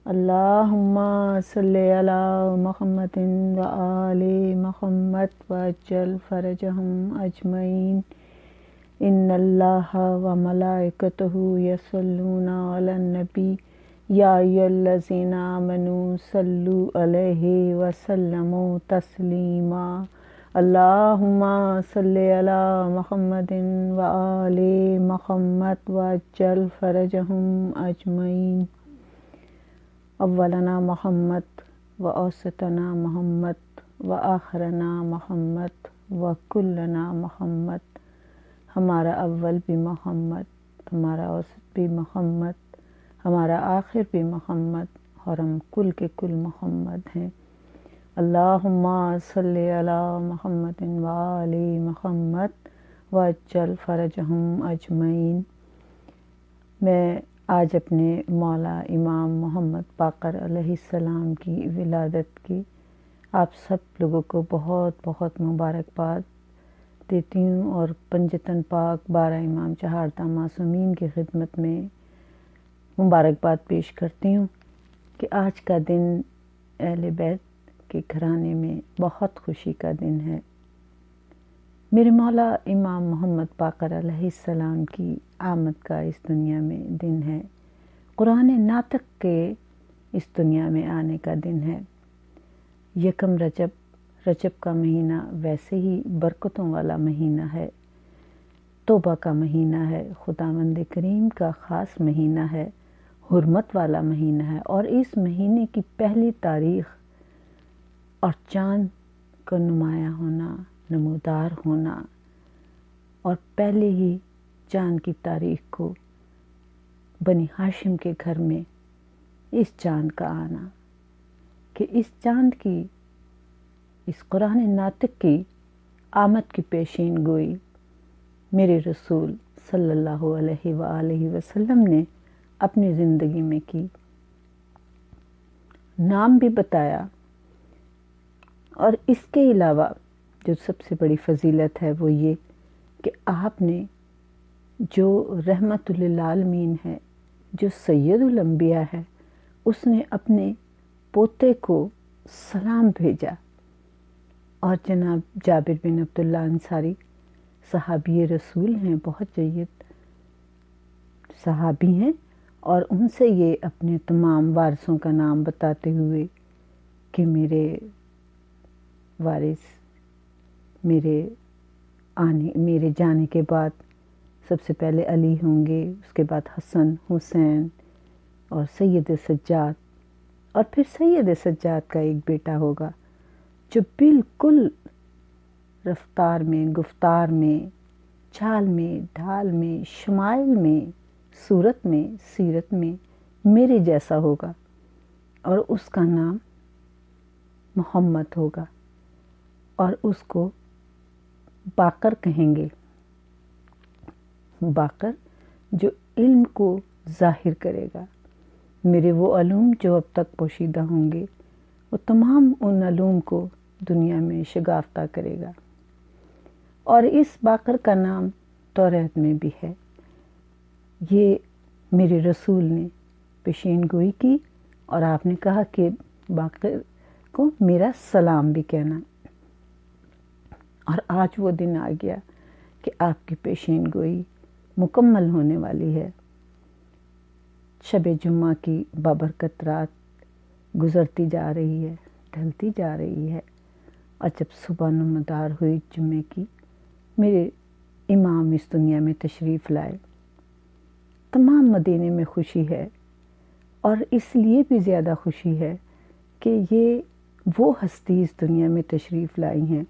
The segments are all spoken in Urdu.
اللہم صلی علی محمد و آل محمد وعجل فرجہم اجمعین ان اللہ و ملائکتہ یصلون علی النبی یا ایھا الذین آمنوا صلوا علیہ وسلموا تسلیما اللہم صلی علی محمد و آل محمد وعجل فرجہم اجمعین اولنا محمد و اوسطنا محمد و آخرنا محمد و کلنا محمد، ہمارا اول بھی محمد، ہمارا اوسط بھی محمد، ہمارا آخر بھی محمد، اور ہم کل کے کل محمد ہیں۔ اللہم صلی علی محمد و آل محمد وعجل فرجہم اجمعین۔ میں آج اپنے مولا امام محمد باقر علیہ السلام کی ولادت کی آپ سب لوگوں کو بہت بہت مبارکباد دیتی ہوں، اور پنجتن پاک 12 امام چہاردہ معصومین کی خدمت میں مبارکباد پیش کرتی ہوں کہ آج کا دن اہل بیت کے گھرانے میں بہت خوشی کا دن ہے۔ میرے مولا امام محمد باقر علیہ السلام کی آمد کا اس دنیا میں دن ہے، قرآن ناطق کے اس دنیا میں آنے کا دن ہے۔ یکم رجب کا مہینہ ویسے ہی برکتوں والا مہینہ ہے، توبہ کا مہینہ ہے، خداوند کریم کا خاص مہینہ ہے، حرمت والا مہینہ ہے، اور اس مہینے کی پہلی تاریخ اور چاند کا نمایاں ہونا، نمودار ہونا، اور پہلے ہی چاند کی تاریخ کو بنی ہاشم کے گھر میں اس چاند کا آنا، کہ اس چاند کی، اس قرآن ناطق کی آمد کی پیشین گوئی میرے رسول صلی اللہ علیہ وآلہ وسلم نے اپنی زندگی میں کی، نام بھی بتایا، اور اس کے علاوہ جو سب سے بڑی فضیلت ہے وہ یہ کہ آپ نے جو رحمت للعالمین ہے، جو سید الانبیاء ہے، اس نے اپنے پوتے کو سلام بھیجا، اور جناب جابر بن عبداللہ انصاری صحابی رسول ہیں، بہت جید صحابی ہیں، اور ان سے یہ اپنے تمام وارثوں کا نام بتاتے ہوئے کہ میرے وارث میرے جانے کے بعد سب سے پہلے علی ہوں گے، اس کے بعد حسن، حسین، اور سید سجاد، اور پھر سید سجاد کا ایک بیٹا ہوگا جو بالکل رفتار میں، گفتار میں، چال میں، ڈھال میں، شمائل میں، صورت میں، سیرت میں میرے جیسا ہوگا، اور اس کا نام محمد ہوگا، اور اس کو باقر کہیں گے۔ باقر جو علم کو ظاہر کرے گا، میرے وہ علوم جو اب تک پوشیدہ ہوں گے، وہ تمام ان علوم کو دنیا میں شگافتہ کرے گا۔ اور اس باقر کا نام توریت میں بھی ہے۔ یہ میرے رسول نے پیشین گوئی کی، اور آپ نے کہا کہ باقر کو میرا سلام بھی کہنا، اور آج وہ دن آ گیا کہ آپ کی پیشین گوئی مکمل ہونے والی ہے۔ شب جمعہ کی بابرکت رات گزرتی جا رہی ہے، ڈھلتی جا رہی ہے، اور جب صبح نمودار ہوئی جمعے کی، میرے امام اس دنیا میں تشریف لائے، تمام مدینے میں خوشی ہے، اور اس لیے بھی زیادہ خوشی ہے کہ یہ وہ ہستی اس دنیا میں تشریف لائی ہیں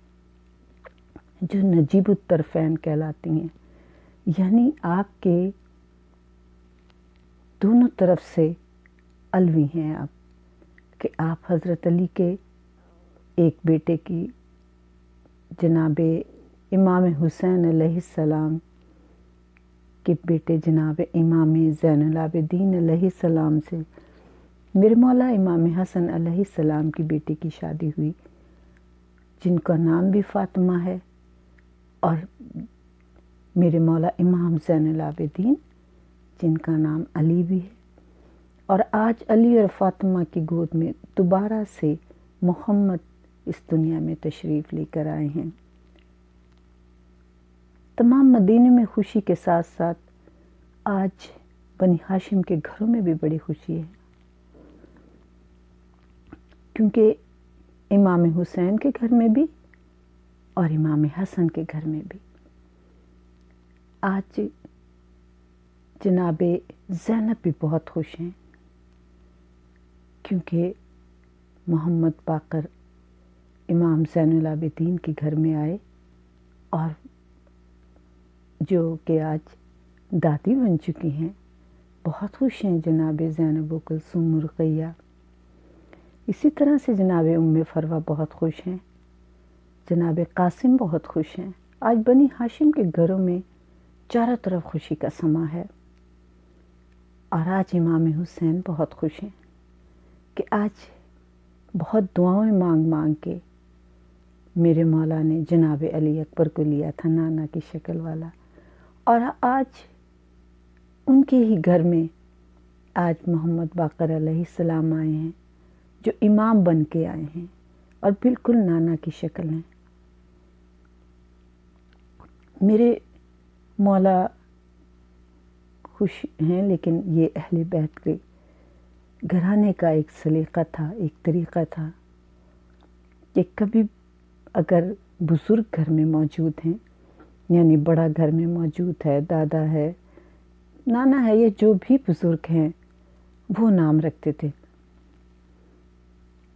جو نجیب الطرفین کہلاتی ہیں، یعنی آپ کے دونوں طرف سے علوی ہیں آپ، کہ آپ حضرت علی کے ایک بیٹے کی جناب امام حسین علیہ السلام کے بیٹے جناب امام زین العابدین علیہ السلام سے میرے مولا امام حسن علیہ السلام کی بیٹی کی شادی ہوئی، جن کا نام بھی فاطمہ ہے، اور میرے مولا امام زین العابدین جن کا نام علی بھی ہے، اور آج علی اور فاطمہ کی گود میں دوبارہ سے محمد اس دنیا میں تشریف لے کر آئے ہیں۔ تمام مدینے میں خوشی کے ساتھ ساتھ آج بنی ہاشم کے گھروں میں بھی بڑی خوشی ہے، کیونکہ امام حسین کے گھر میں بھی اور امام حسن کے گھر میں بھی آج جناب زینب بھی بہت خوش ہیں، کیونکہ محمد باقر امام زین العابدین کے گھر میں آئے اور جو کہ آج دادی بن چکی ہیں، بہت خوش ہیں جناب زینب و کلثوم رقیہ۔ اسی طرح سے جناب ام فروہ بہت خوش ہیں، جناب قاسم بہت خوش ہیں۔ آج بنی ہاشم کے گھروں میں چاروں طرف خوشی کا سما ہے، اور آج امام حسین بہت خوش ہیں کہ آج بہت دعائیں مانگ مانگ کے میرے مولا نے جناب علی اکبر کو لیا تھا نانا کی شکل والا، اور آج ان کے ہی گھر میں آج محمد باقر علیہ السلام آئے ہیں، جو امام بن کے آئے ہیں اور بالکل نانا کی شکل ہیں۔ میرے مولا خوش ہیں، لیکن یہ اہل بیت کے گھرانے کا ایک سلیقہ تھا، ایک طریقہ تھا کہ کبھی اگر بزرگ گھر میں موجود ہیں، یعنی بڑا گھر میں موجود ہے، دادا ہے، نانا ہے، یہ جو بھی بزرگ ہیں وہ نام رکھتے تھے۔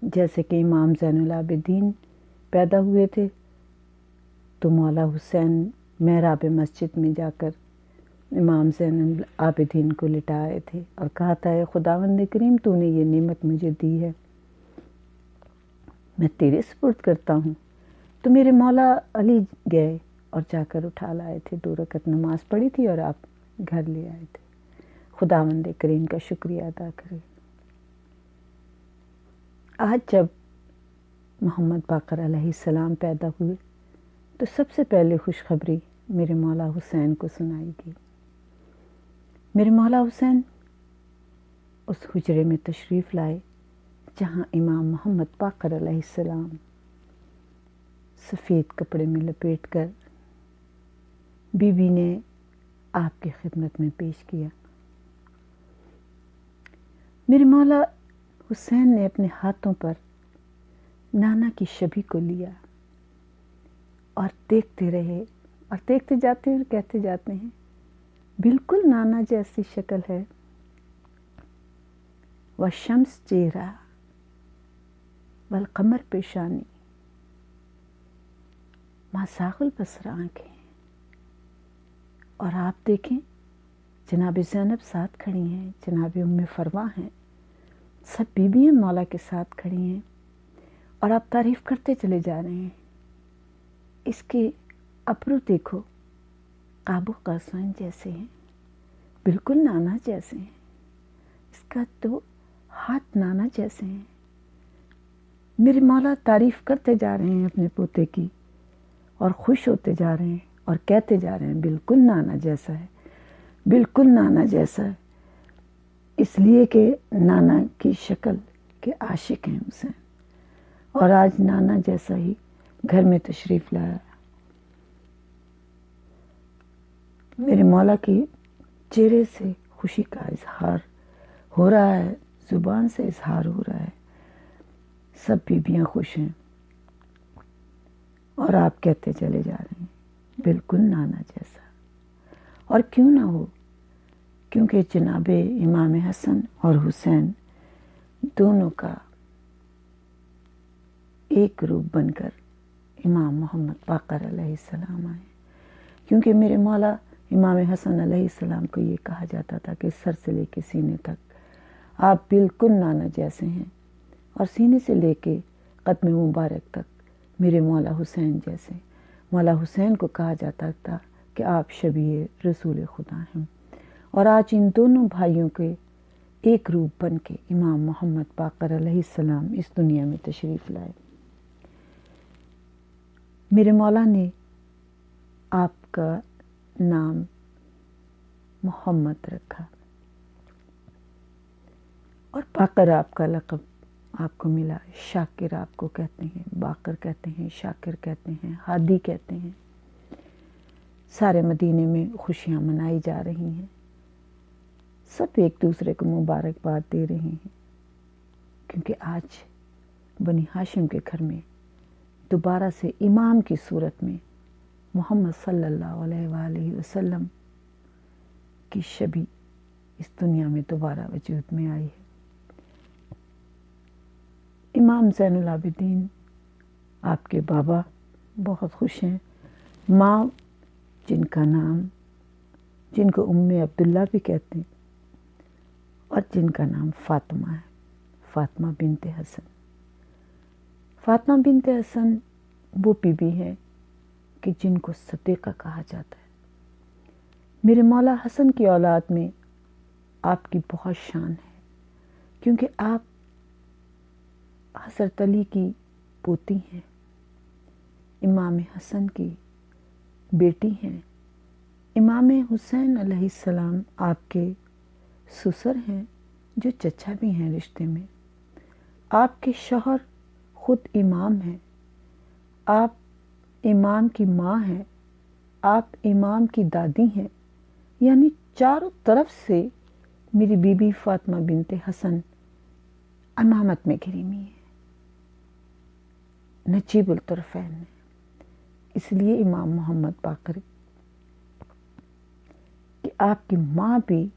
جیسے کہ امام زین العابدین پیدا ہوئے تھے تو مولا حسین محراب مسجد میں جا کر امام زین العابدین کو لٹائے تھے اور کہا تھا، اے خداوند کریم، تو نے یہ نعمت مجھے دی ہے، میں تیرے سپرد کرتا ہوں۔ تو میرے مولا علی گئے اور جا کر اٹھا لائے تھے، 2 رکعت نماز پڑھی تھی اور آپ گھر لے آئے تھے۔ خداوند کریم کا شکریہ ادا کرے۔ آج جب محمد باقر علیہ السلام پیدا ہوئے تو سب سے پہلے خوشخبری میرے مولا حسین کو سنائی گئی۔ میرے مولا حسین اس حجرے میں تشریف لائے جہاں امام محمد باقر علیہ السلام سفید کپڑے میں لپیٹ کر بی بی نے آپ کی خدمت میں پیش کیا۔ میرے مولا حسین نے اپنے ہاتھوں پر نانا کی شبیہ کو لیا اور دیکھتے رہے، اور دیکھتے جاتے ہیں اور کہتے جاتے ہیں، بالکل نانا جیسی شکل ہے۔ والشمس چہرہ والقمر پیشانی، ما زاغ البصر آنکھیں۔ اور آپ دیکھیں جناب زینب ساتھ کھڑی ہیں، جناب ام فروہ ہیں، سب بیویاں مولا کے ساتھ کھڑی ہیں، اور آپ تعریف کرتے چلے جا رہے ہیں۔ اس کے ابرو دیکھو، قاب قوسین جیسے ہیں، بالکل نانا جیسے ہیں۔ اس کا تو ہاتھ نانا جیسے ہیں۔ میرے مولا تعریف کرتے جا رہے ہیں اپنے پوتے کی، اور خوش ہوتے جا رہے ہیں اور کہتے جا رہے ہیں، بالکل نانا جیسا ہے، بالکل نانا جیسا ہے۔ اس لیے کہ نانا کی شکل کے عاشق ہیں حسین، اور آج نانا جیسا ہی گھر میں تشریف لایا۔ میرے مولا کی چہرے سے خوشی کا اظہار ہو رہا ہے، زبان سے اظہار ہو رہا ہے، سب بیویاں خوش ہیں، اور آپ کہتے چلے جا رہے ہیں، بالکل نانا جیسا۔ اور کیوں نہ ہو، کیونکہ جناب امام حسن اور حسین دونوں کا ایک روپ بن کر امام محمد باقر علیہ السلام آئے۔ کیونکہ میرے مولا امام حسن علیہ السلام کو یہ کہا جاتا تھا کہ سر سے لے کے سینے تک آپ بالکل نانا جیسے ہیں، اور سینے سے لے کے قدم مبارک تک میرے مولا حسین جیسے۔ مولا حسین کو کہا جاتا تھا کہ آپ شبیہ رسول خدا ہیں، اور آج ان دونوں بھائیوں کے ایک روپ بن کے امام محمد باقر علیہ السلام اس دنیا میں تشریف لائے۔ میرے مولا نے آپ کا نام محمد رکھا۔ اور باقر آپ کا لقب آپ کو ملا. شاکر آپ کو کہتے ہیں، باقر کہتے ہیں، شاکر کہتے ہیں، ہادی کہتے ہیں. سارے مدینے میں خوشیاں منائی جا رہی ہیں، سب ایک دوسرے کو مبارکباد دے رہے ہیں، کیونکہ آج بنی ہاشم کے گھر میں دوبارہ سے امام کی صورت میں محمد صلی اللہ علیہ وآلہ وسلم کی شبی اس دنیا میں دوبارہ وجود میں آئی ہے. امام زین العابدین آپ کے بابا بہت خوش ہیں. ماں جن کو ام عبداللہ بھی کہتے ہیں اور جن کا نام فاطمہ ہے، فاطمہ بنت حسن. فاطمہ بنت حسن وہ بیوی ہے کہ جن کو صدیقہ کہا جاتا ہے. میرے مولا حسن کی اولاد میں آپ کی بہت شان ہے، کیونکہ آپ حضرت علی کی پوتی ہیں، امام حسن کی بیٹی ہیں، امام حسین علیہ السلام آپ کے سسر ہیں جو چچا بھی ہیں رشتے میں. آپ کے شوہر خود امام ہیں، آپ امام کی ماں ہیں، آپ امام کی دادی ہیں. یعنی چاروں طرف سے میری بی بی فاطمہ بنت حسن امامت میں گھری ہوئی ہے، نجیب الطرفین میں. اس لیے امام محمد باقر کہ آپ کی ماں بھی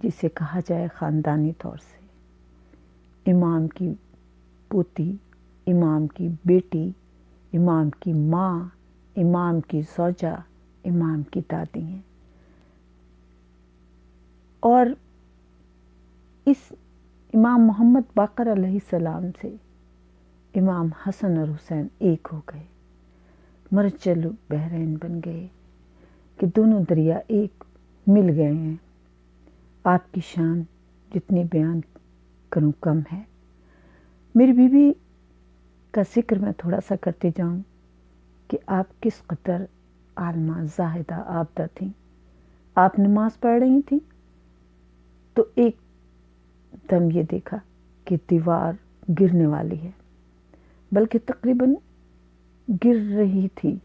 جسے کہا جائے خاندانی طور سے امام کی پوتی، امام کی بیٹی، امام کی ماں، امام کی زوجہ، امام کی دادی ہیں. اور اس امام محمد باقر علیہ السلام سے امام حسن اور حسین ایک ہو گئے، مرجل بحرین بن گئے کہ دونوں دریا ایک مل گئے ہیں. آپ کی شان جتنی بیان کروں کم ہے. میری بیوی کا ذکر میں تھوڑا سا کرتے جاؤں کہ آپ کس قدر عالمہ زاہدہ عابدہ تھیں. آپ نماز پڑھ رہی تھیں تو ایک دم یہ دیکھا کہ دیوار گرنے والی ہے، بلکہ تقریباً گر رہی تھی.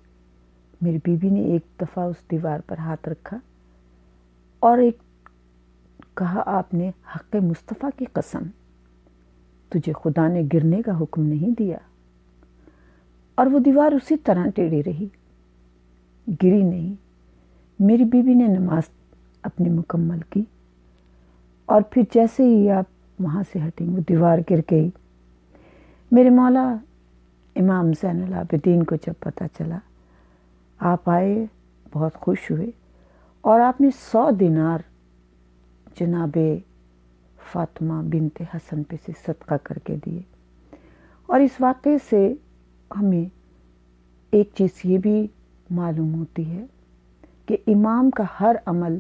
میری بیوی نے ایک دفعہ اس دیوار پر ہاتھ رکھا اور ایک کہا، آپ نے حق مصطفیٰ کی قسم، تجھے خدا نے گرنے کا حکم نہیں دیا. اور وہ دیوار اسی طرح ٹیڑھی رہی، گری نہیں. میری بیوی نے نماز اپنی مکمل کی اور پھر جیسے ہی آپ وہاں سے ہٹیں وہ دیوار گر گئی. میرے مولا امام زین العابدین کو جب پتہ چلا، آپ آئے، بہت خوش ہوئے اور آپ نے 100 دینار جناب فاطمہ بنت حسن پہ سے صدقہ کر کے دیے. اور اس واقعے سے ہمیں ایک چیز یہ بھی معلوم ہوتی ہے کہ امام کا ہر عمل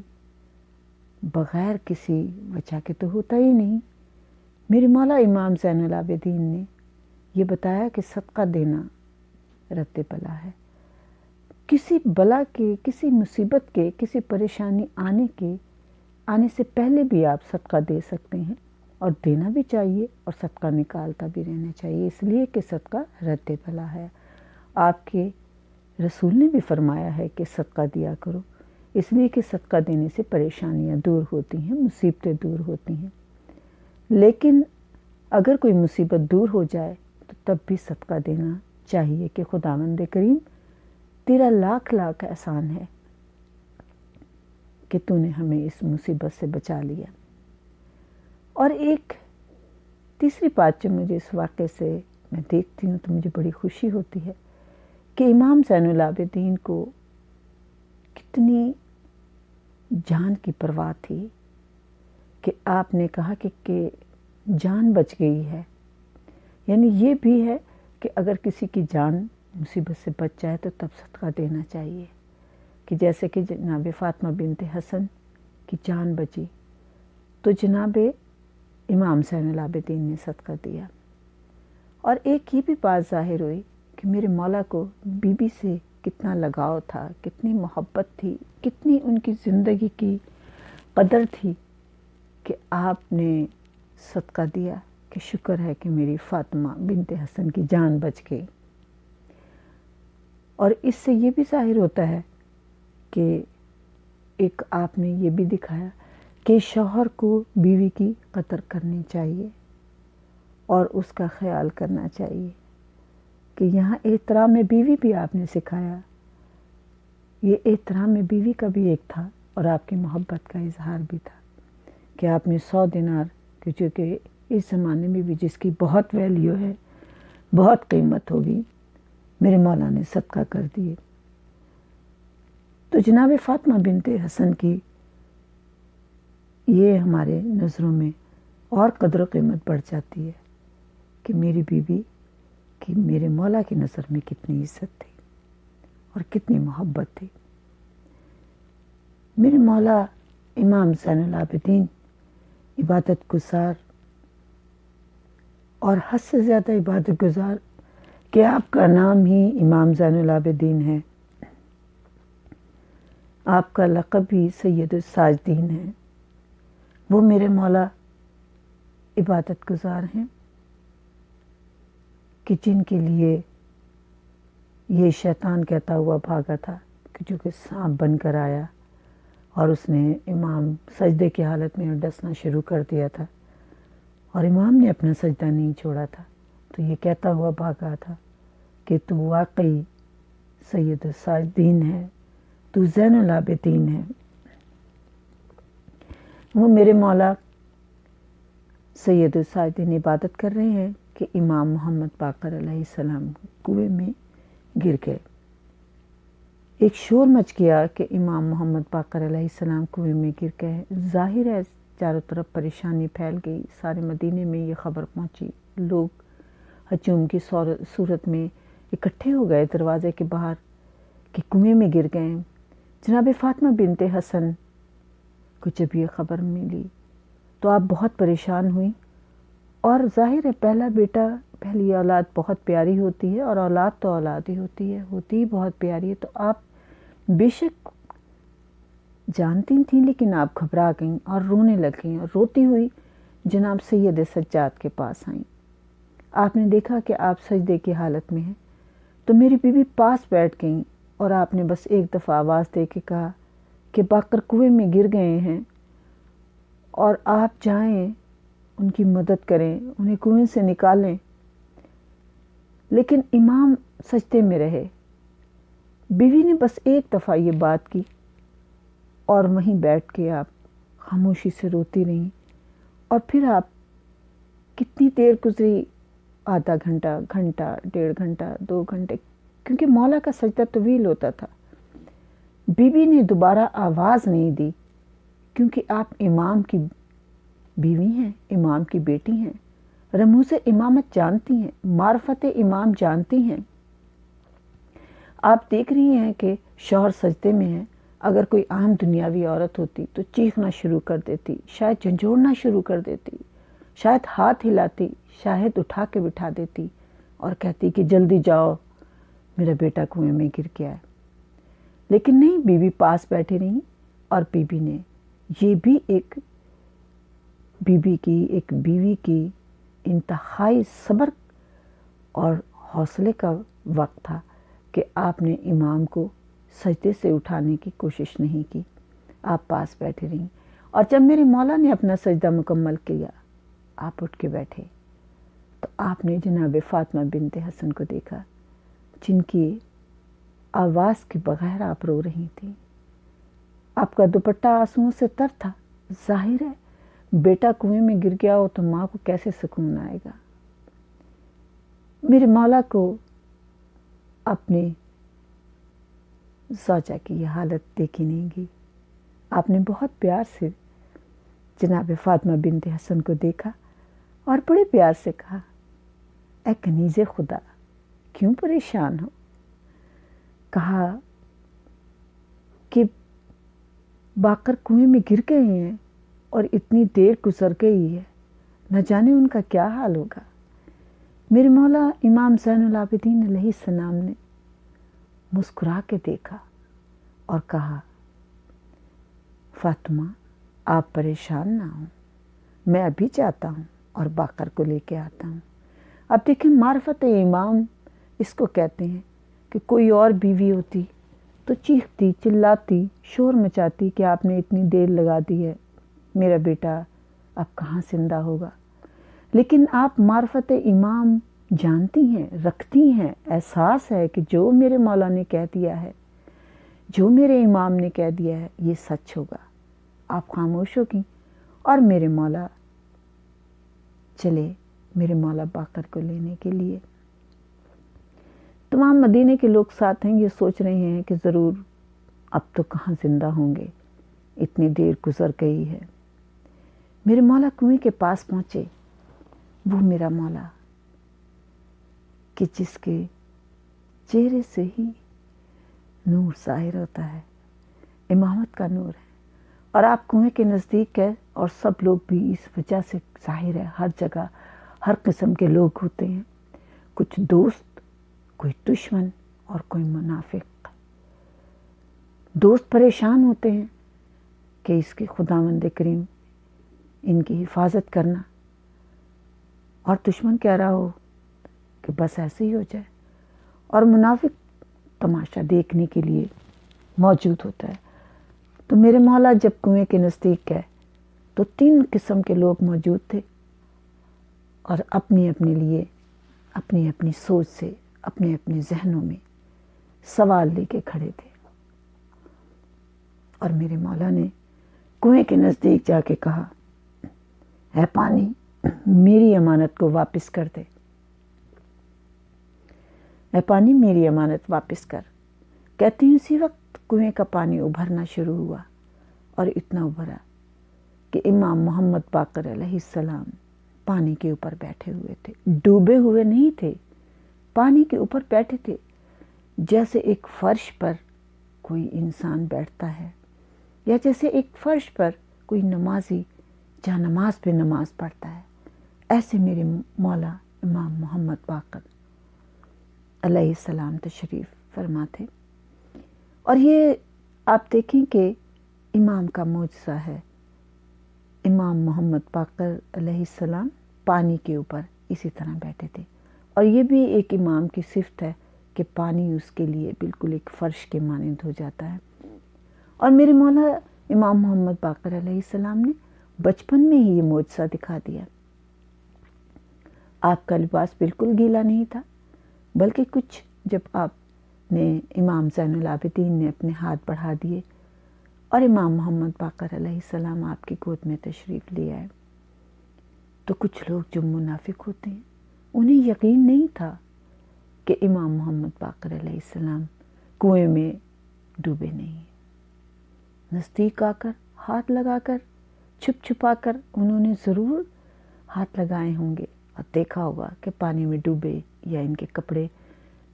بغیر کسی وجہ کے تو ہوتا ہی نہیں. میرے مولا امام زین العابدین نے یہ بتایا کہ صدقہ دینا رد بلا ہے. کسی بلا کے، کسی مصیبت کے، کسی پریشانی آنے سے پہلے بھی آپ صدقہ دے سکتے ہیں، اور دینا بھی چاہیے اور صدقہ نکالتا بھی رہنا چاہیے، اس لیے کہ صدقہ رد بلا ہے. آپ کے رسول نے بھی فرمایا ہے کہ صدقہ دیا کرو، اس لیے کہ صدقہ دینے سے پریشانیاں دور ہوتی ہیں، مصیبتیں دور ہوتی ہیں. لیکن اگر کوئی مصیبت دور ہو جائے تو تب بھی صدقہ دینا چاہیے کہ خداوند کریم تیرا لاکھ لاکھ احسان ہے کہ تو نے ہمیں اس مصیبت سے بچا لیا. اور ایک تیسری بات جو مجھے اس واقعے سے میں دیکھتی ہوں تو مجھے بڑی خوشی ہوتی ہے کہ امام زین العابدین کو کتنی جان کی پرواہ تھی کہ آپ نے کہا کہ جان بچ گئی ہے. یعنی یہ بھی ہے کہ اگر کسی کی جان مصیبت سے بچ جائے تو تب صدقہ دینا چاہیے، کہ جیسے کہ جناب فاطمہ بنت حسن کی جان بچی تو جناب امام زین العابدین نے صدقہ دیا. اور ایک یہ بھی بات ظاہر ہوئی کہ میرے مولا کو بی بی سے کتنا لگاؤ تھا، کتنی محبت تھی، کتنی ان کی زندگی کی قدر تھی. کہ آپ نے صدقہ دیا، کہ شکر ہے کہ میری فاطمہ بنت حسن کی جان بچ گئی۔ اور اس سے یہ بھی ظاہر ہوتا ہے کہ ایک آپ نے یہ بھی دکھایا کہ شوہر کو بیوی کی قدر کرنی چاہیے اور اس کا خیال کرنا چاہیے، کہ یہاں احترام بیوی بھی آپ نے سکھایا۔ یہ احترام بیوی کا بھی ایک تھا اور آپ کی محبت کا اظہار بھی تھا کہ آپ نے 100 دینار، جو کہ اس زمانے میں بھی جس کی بہت ویلیو ہے، بہت قیمت ہوگی، میرے مولا نے صدقہ کر دیے۔ تو جناب فاطمہ بنت حسن کی یہ ہمارے نظروں میں اور قدر و قیمت بڑھ جاتی ہے کہ میری بیوی کی میرے مولا کی نظر میں کتنی عزت تھی اور کتنی محبت تھی۔ میرے مولا امام زین العابدین عبادت گزار اور حد سے زیادہ عبادت گزار، کہ آپ کا نام ہی امام زین العابدین ہے، آپ کا لقب بھی سید الساجدین ہے۔ وہ میرے مولا عبادت گزار ہیں کہ جن کے لیے یہ شیطان کہتا ہوا بھاگا تھا، کہ جو کہ سانپ بن کر آیا اور اس نے امام سجدے کی حالت میں ڈسنا شروع کر دیا تھا، اور امام نے اپنا سجدہ نہیں چھوڑا تھا، تو یہ کہتا ہوا بھاگا تھا کہ تو واقعی سید الساجدین ہے، تو زین العابدین ہے۔ وہ میرے مولا سید الساجدین عبادت کر رہے ہیں کہ امام محمد باقر علیہ السلام کنویں میں گر گئے۔ ایک شور مچ گیا کہ امام محمد باقر علیہ السلام کنویں میں گر گئے۔ ظاہر ہے چاروں طرف پریشانی پھیل گئی، سارے مدینے میں یہ خبر پہنچی، لوگ ہجوم کی صورت میں اکٹھے ہو گئے دروازے کے باہر کہ کنویں میں گر گئے۔ جناب فاطمہ بنت حسن کو جب یہ خبر ملی تو آپ بہت پریشان ہوئی، اور ظاہر ہے پہلا بیٹا، پہلی اولاد بہت پیاری ہوتی ہے، اور اولاد تو اولاد ہی ہوتی ہی بہت پیاری ہے، تو آپ بے شک جانتی تھیں، لیکن آپ گھبرا گئیں اور رونے لگ گئیں، اور روتی ہوئی جناب سید سجاد کے پاس آئیں۔ آپ نے دیکھا کہ آپ سجدے کی حالت میں ہیں، تو میری بیوی پاس بیٹھ گئیں، اور آپ نے بس ایک دفعہ آواز دے کے کہا کہ باقر کنویں میں گر گئے ہیں، اور آپ جائیں ان کی مدد کریں، انہیں کنویں سے نکالیں۔ لیکن امام سجدے میں رہے۔ بیوی نے بس ایک دفعہ یہ بات کی، اور وہیں بیٹھ کے آپ خاموشی سے روتی رہیں، اور پھر آپ کتنی دیر گزری، آدھا گھنٹہ، گھنٹہ، 1.5 گھنٹہ، 2 گھنٹے، کیونکہ مولا کا سجدہ طویل ہوتا تھا۔ بیوی نے دوبارہ آواز نہیں دی، کیونکہ آپ امام کی بیوی ہیں، امام کی بیٹی ہیں، رموز امامت جانتی ہیں، معرفت امام جانتی ہیں۔ آپ دیکھ رہی ہیں کہ شوہر سجدے میں ہیں، اگر کوئی عام دنیاوی عورت ہوتی تو چیخنا شروع کر دیتی، شاید جھنجھوڑنا شروع کر دیتی، شاید ہاتھ ہلاتی، شاید اٹھا کے بٹھا دیتی اور کہتی کہ جلدی جاؤ، میرا بیٹا کنویں میں گر گیا ہے۔ لیکن نہیں، بیوی پاس بیٹھی رہی، اور بیوی نے یہ بھی ایک بیوی کی انتہائی صبر اور حوصلے کا وقت تھا کہ آپ نے امام کو سجدے سے اٹھانے کی کوشش نہیں کی، آپ پاس بیٹھے رہیں۔ اور جب میرے مولا نے اپنا سجدہ مکمل کیا، آپ اٹھ کے بیٹھے، تو آپ نے جناب فاطمہ بنت حسن کو دیکھا، جن کی آواز کے بغیر آپ رو رہی تھیں۔ آپ کا دوپٹہ آنسوؤں سے تر تھا۔ ظاہر ہے بیٹا کنویں میں گر گیا ہو تو ماں کو کیسے سکون آئے گا۔ میرے مولا کو اپنے زوجہ کی یہ حالت دیکھی نہیں گئی۔ آپ نے بہت پیار سے جناب فاطمہ بنت حسن کو دیکھا اور بڑے پیار سے کہا، اے کنیز خدا، کیوں پریشان ہو؟ کہا کہ باقر کنویں میں گر گئے ہیں اور اتنی دیر گزر گئی ہے، نہ جانے ان کا کیا حال ہوگا۔ میرے مولا امام زین العابدین علیہ السلام نے مسکرا کے دیکھا اور کہا، فاطمہ آپ پریشان نہ ہوں، میں ابھی جاتا ہوں اور باقر کو لے کے آتا ہوں۔ اب دیکھیں معرفت امام اس کو کہتے ہیں کہ کوئی اور بیوی ہوتی تو چیختی چلاتی شور مچاتی کہ آپ نے اتنی دیر لگا دی ہے، میرا بیٹا اب کہاں زندہ ہوگا۔ لیکن آپ معرفت امام جانتی ہیں، رکھتی ہیں، احساس ہے کہ جو میرے مولا نے کہہ دیا ہے، جو میرے امام نے کہہ دیا ہے یہ سچ ہوگا۔ آپ خاموش ہو گئیں اور میرے مولا چلے، میرے مولا باقر کو لینے کے لیے۔ تمام مدینے کے لوگ ساتھ ہیں، یہ سوچ رہے ہیں کہ ضرور اب تو کہاں زندہ ہوں گے، اتنی دیر گزر گئی ہے۔ میرے مولا کنویں کے پاس پہنچے، وہ میرا مولا کہ جس کے چہرے سے ہی نور ظاہر ہوتا ہے، امامت کا نور ہے، اور آپ کنویں کے نزدیک گئے اور سب لوگ بھی اس وجہ سے ظاہر ہے، ہر جگہ ہر قسم کے لوگ ہوتے ہیں، کچھ دوست، کوئی دشمن اور کوئی منافق۔ دوست پریشان ہوتے ہیں کہ اس کے خداوند کریم ان کی حفاظت کرنا، اور دشمن کہہ رہا ہو کہ بس ایسے ہی ہو جائے، اور منافق تماشا دیکھنے کے لیے موجود ہوتا ہے۔ تو میرے مولا جب کنویں کے نزدیک گئے تو 3 قسم کے لوگ موجود تھے، اور اپنی اپنے لیے اپنی اپنی سوچ سے اپنے اپنے ذہنوں میں سوال لے کے کھڑے تھے۔ اور میرے مولا نے کنویں کے نزدیک جا کے کہا، اے پانی میری امانت کو واپس کر دے، اے پانی میری امانت واپس کر۔ کہتے ہیں اسی وقت کنویں کا پانی ابھرنا شروع ہوا، اور اتنا ابھرا کہ امام محمد باقر علیہ السلام پانی کے اوپر بیٹھے ہوئے تھے، ڈوبے ہوئے نہیں تھے، پانی کے اوپر بیٹھے تھے، جیسے ایک فرش پر کوئی انسان بیٹھتا ہے، یا جیسے ایک فرش پر کوئی نمازی جہاں نماز پہ نماز پڑھتا ہے، ایسے میرے مولا امام محمد باقر علیہ السلام تشریف فرما تھے۔ اور یہ آپ دیکھیں کہ امام کا معجزہ ہے، امام محمد باقر علیہ السلام پانی کے اوپر اسی طرح بیٹھے تھے، اور یہ بھی ایک امام کی صفت ہے کہ پانی اس کے لیے بالکل ایک فرش کے مانند ہو جاتا ہے۔ اور میرے مولا امام محمد باقر علیہ السلام نے بچپن میں ہی یہ معجزہ دکھا دیا۔ آپ کا لباس بالکل گیلا نہیں تھا، بلکہ کچھ جب آپ نے امام زین العابدین نے اپنے ہاتھ بڑھا دیے اور امام محمد باقر علیہ السلام آپ کی گود میں تشریف لے آئے، تو کچھ لوگ جو منافق ہوتے ہیں انہیں یقین نہیں تھا کہ امام محمد باقر علیہ السلام کنویں میں ڈوبے نہیں ہیں۔ نزدیک آ کر ہاتھ لگا کر چھپ چھپا کر انہوں نے ضرور ہاتھ لگائے ہوں گے اور دیکھا ہوگا کہ پانی میں ڈوبے یا ان کے کپڑے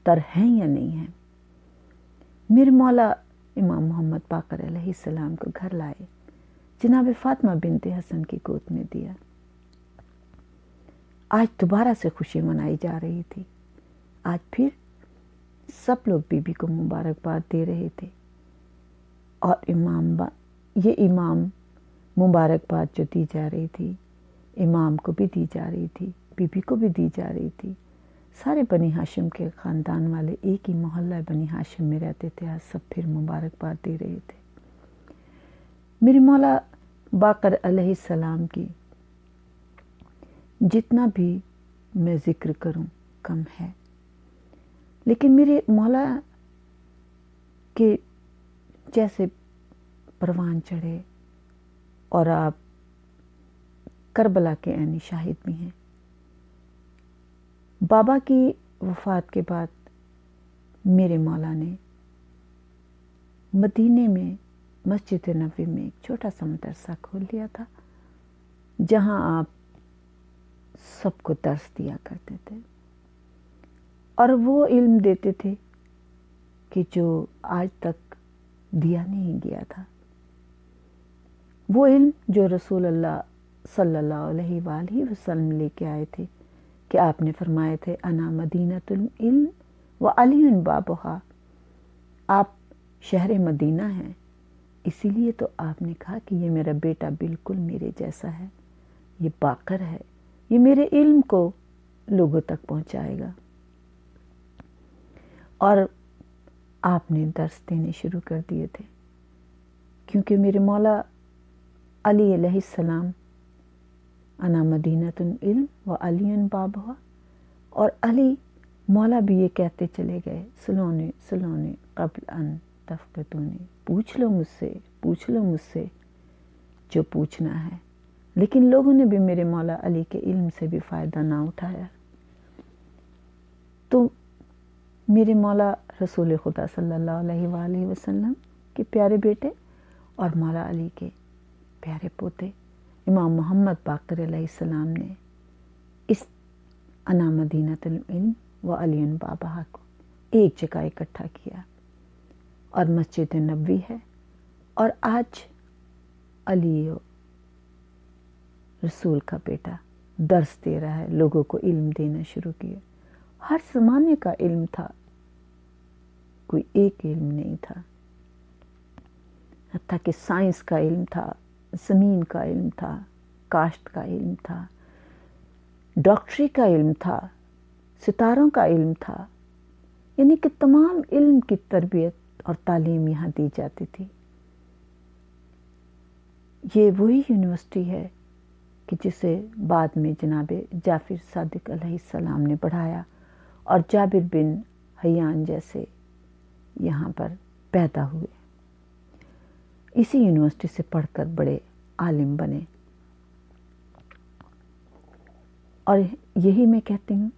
تر ہیں یا نہیں ہیں۔ میرے مولا امام محمد باقر علیہ السلام کو گھر لائے، جناب فاطمہ بنت حسن کی گود میں دیا۔ آج دوبارہ سے خوشی منائی جا رہی تھی، آج پھر سب لوگ بی بی کو مبارکباد دے رہے تھے، اور یہ امام مبارکباد جو دی جا رہی تھی، امام کو بھی دی جا رہی تھی، بی بی کو بھی دی جا رہی تھی۔ سارے بنی ہاشم کے خاندان والے ایک ہی محلہ بنی ہاشم میں رہتے تھے، آج سب پھر مبارکباد دے رہے تھے۔ میرے مولا باقر علیہ السلام کی جتنا بھی میں ذکر کروں کم ہے، لیکن میرے مولا کے جیسے پروان چڑھے، اور آپ کربلا کے عینی شاہد بھی ہیں۔ بابا کی وفات کے بعد میرے مولا نے مدینے میں مسجد نبوی میں ایک چھوٹا سا مدرسہ کھول لیا تھا، جہاں آپ سب کو درس دیا کرتے تھے، اور وہ علم دیتے تھے کہ جو آج تک دیا نہیں گیا تھا، وہ علم جو رسول اللہ صلی اللہ علیہ وآلہ وسلم لے کے آئے تھے، کہ آپ نے فرمائے تھے انا مدینۃ العلم وعلی بابھا، آپ شہر مدینہ ہیں، اسی لیے تو آپ نے کہا کہ یہ میرا بیٹا بالکل میرے جیسا ہے، یہ باقر ہے، یہ میرے علم کو لوگوں تک پہنچائے گا۔ اور آپ نے درس دینے شروع کر دیے تھے، کیونکہ میرے مولا علی علیہ السلام انا مدینۃ العلم و علی بابھا، اور علی مولا بھی یہ کہتے چلے گئے، سلونی قبل ان تفقدونی، پوچھ لو مجھ سے جو پوچھنا ہے۔ لیکن لوگوں نے بھی میرے مولا علی کے علم سے بھی فائدہ نہ اٹھایا۔ تو میرے مولا رسول خدا صلی اللہ علیہ وآلہ وسلم کے پیارے بیٹے اور مولا علی کے پیارے پوتے امام محمد باقر علیہ السلام نے اس انا مدینۃ العلم و علی بابھا کو ایک جگہ اکٹھا کیا، اور مسجد نبوی ہے، اور آج علی رسول کا بیٹا درس دے رہا ہے، لوگوں کو علم دینا شروع کیا۔ ہر زمانے کا علم تھا، کوئی ایک علم نہیں تھا، حتیٰ کہ سائنس کا علم تھا، زمین کا علم تھا، کاشت کا علم تھا، ڈاکٹری کا علم تھا، ستاروں کا علم تھا، یعنی کہ تمام علم کی تربیت اور تعلیم یہاں دی جاتی تھی۔ یہ وہی یونیورسٹی ہے کہ جسے بعد میں جناب جعفر صادق علیہ السلام نے بڑھایا، اور جابر بن حیان جیسے یہاں پر پیدا ہوئے، اسی یونیورسٹی سے پڑھ کر بڑے عالم بنے۔ اور یہی میں کہتی ہوں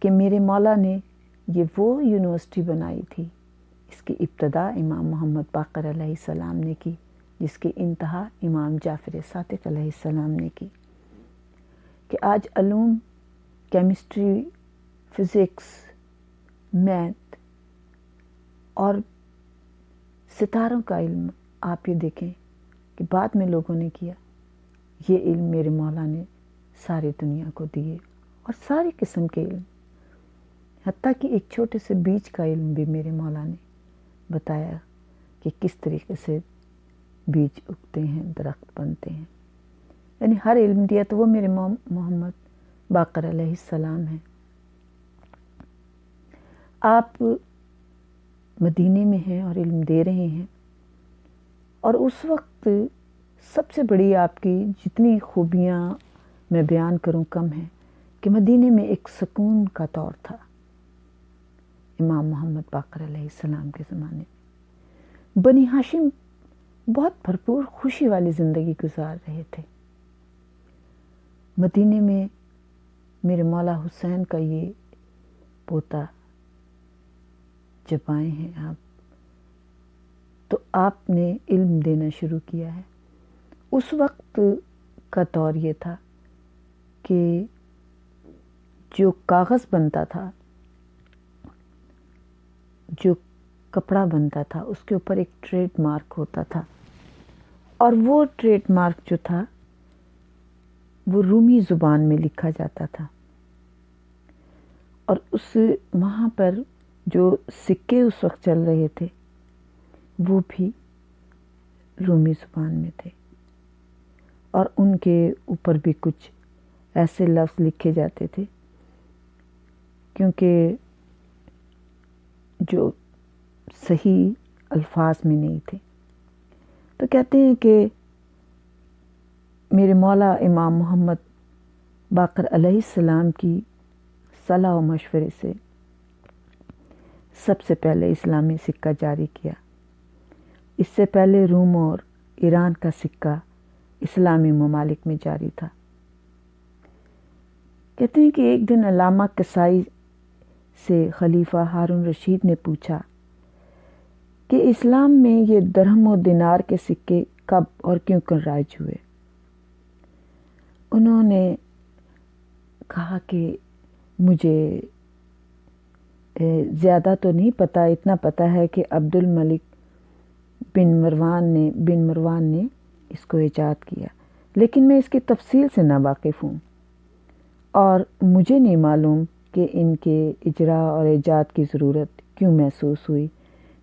کہ میرے مولا نے یہ وہ یونیورسٹی بنائی تھی، اس کی ابتدا امام محمد باقر علیہ السلام نے کی، جس کی انتہا امام جعفر صادق علیہ السلام نے کی، کہ آج علوم، کیمسٹری، فزکس، میتھ اور ستاروں کا علم آپ یہ دیکھیں کہ بعد میں لوگوں نے کیا، یہ علم میرے مولا نے ساری دنیا کو دیے، اور ساری قسم کے علم، حتیٰ کہ ایک چھوٹے سے بیج کا علم بھی میرے مولا نے بتایا کہ کس طریقے سے بیج اگتے ہیں، درخت بنتے ہیں، یعنی ہر علم دیا تو وہ میرے محمد باقر علیہ السلام ہیں۔ آپ مدینے میں ہیں اور علم دے رہے ہیں، اور اس وقت سب سے بڑی آپ کی جتنی خوبیاں میں بیان کروں کم ہے، کہ مدینے میں ایک سکون کا دور تھا امام محمد باقر علیہ السلام کے زمانے میں۔ بنی ہاشم بہت بھرپور خوشی والی زندگی گزار رہے تھے۔ مدینے میں میرے مولا حسین کا یہ پوتا جب آئے ہیں آپ، تو آپ نے علم دینا شروع کیا ہے۔ اس وقت کا دور یہ تھا کہ جو کاغذ بنتا تھا، جو کپڑا بنتا تھا، اس کے اوپر ایک ٹریڈ مارک ہوتا تھا، اور وہ ٹریڈ مارک جو تھا وہ رومی زبان میں لکھا جاتا تھا، اور اس وہاں پر جو سکے اس وقت چل رہے تھے وہ بھی رومی زبان میں تھے، اور ان کے اوپر بھی کچھ ایسے لفظ لکھے جاتے تھے کیونکہ جو صحیح الفاظ میں نہیں تھے۔ تو کہتے ہیں کہ میرے مولا امام محمد باقر علیہ السلام کی صلاح و مشورے سے سب سے پہلے اسلامی سکہ جاری کیا۔ اس سے پہلے روم اور ایران کا سکہ اسلامی ممالک میں جاری تھا۔ کہتے ہیں کہ ایک دن علامہ کسائی سے خلیفہ ہارون رشید نے پوچھا کہ اسلام میں یہ درہم و دینار کے سکے کب اور کیوں کر رائج ہوئے؟ انہوں نے کہا کہ مجھے زیادہ تو نہیں پتہ، اتنا پتہ ہے کہ عبد الملک بن مروان نے اس کو ایجاد کیا، لیکن میں اس کی تفصیل سے نا واقف ہوں، اور مجھے نہیں معلوم کہ ان کے اجرا اور ایجاد کی ضرورت کیوں محسوس ہوئی،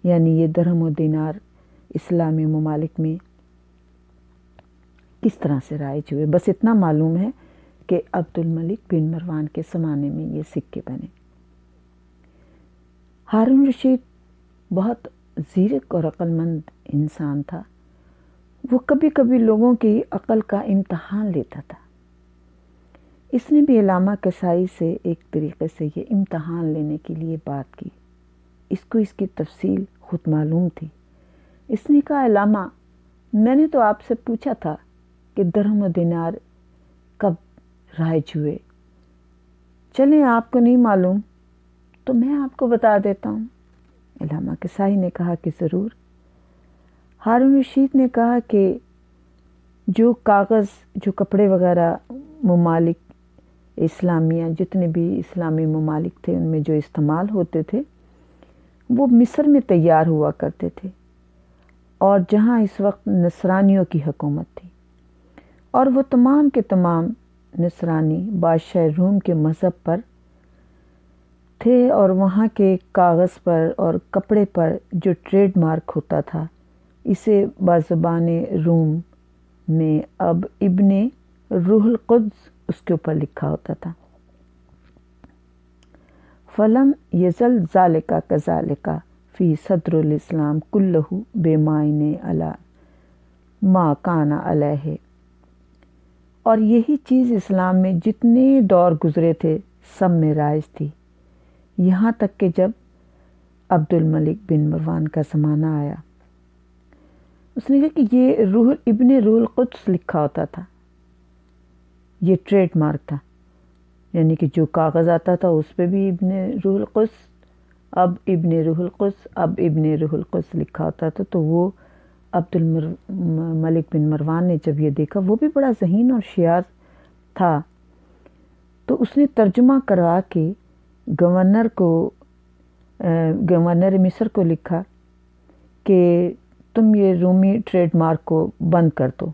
یعنی یہ درہم و دینار اسلامی ممالک میں کس طرح سے رائج ہوئے۔ بس اتنا معلوم ہے کہ عبد الملک بن مروان کے زمانے میں یہ سکے بنے۔ ہارون رشید بہت زیرک اور عقل مند انسان تھا۔ وہ کبھی کبھی لوگوں کی عقل کا امتحان لیتا تھا۔ اس نے بھی علامہ کسائی سے ایک طریقے سے یہ امتحان لینے کے لیے بات کی۔ اس کو اس کی تفصیل خود معلوم تھی۔ اس نے کہا، علامہ، میں نے تو آپ سے پوچھا تھا کہ درہم و دینار کب رائج ہوئے، چلیں آپ کو نہیں معلوم تو میں آپ کو بتا دیتا ہوں۔ علامہ کسائی نے کہا کہ ضرور۔ ہارون رشید نے کہا کہ جو کاغذ، جو کپڑے وغیرہ ممالک اسلامیہ، جتنے بھی اسلامی ممالک تھے، ان میں جو استعمال ہوتے تھے وہ مصر میں تیار ہوا کرتے تھے، اور جہاں اس وقت نصرانیوں کی حکومت تھی، اور وہ تمام کے تمام نصرانی بادشاہ روم کے مذہب پر تھے، اور وہاں کے کاغذ پر اور کپڑے پر جو ٹریڈ مارک ہوتا تھا، اسے بزبان روم میں اب ابن روح القدس اس کے اوپر لکھا ہوتا تھا۔ فلم یزل ذالکا کذالکا فی صدر الاسلام کلہ بمائن علی ما کان علیہ۔ اور یہی چیز اسلام میں جتنے دور گزرے تھے سب میں رائج تھی، یہاں تک کہ جب عبد الملک بن مروان کا زمانہ آیا۔ اس نے کہا کہ یہ ابن روح القدس لکھا ہوتا تھا، یہ ٹریڈ مارک تھا، یعنی کہ جو کاغذ آتا تھا اس پہ بھی ابن روح القدس، اب ابن روح القدس، اب ابن روح القدس لکھا ہوتا تھا۔ تو وہ عبد الملک بن مروان نے جب یہ دیکھا، وہ بھی بڑا ذہین اور شیار تھا، تو اس نے ترجمہ کروا کے گورنر مصر کو لکھا کہ تم یہ رومی ٹریڈ مارک کو بند کر دو،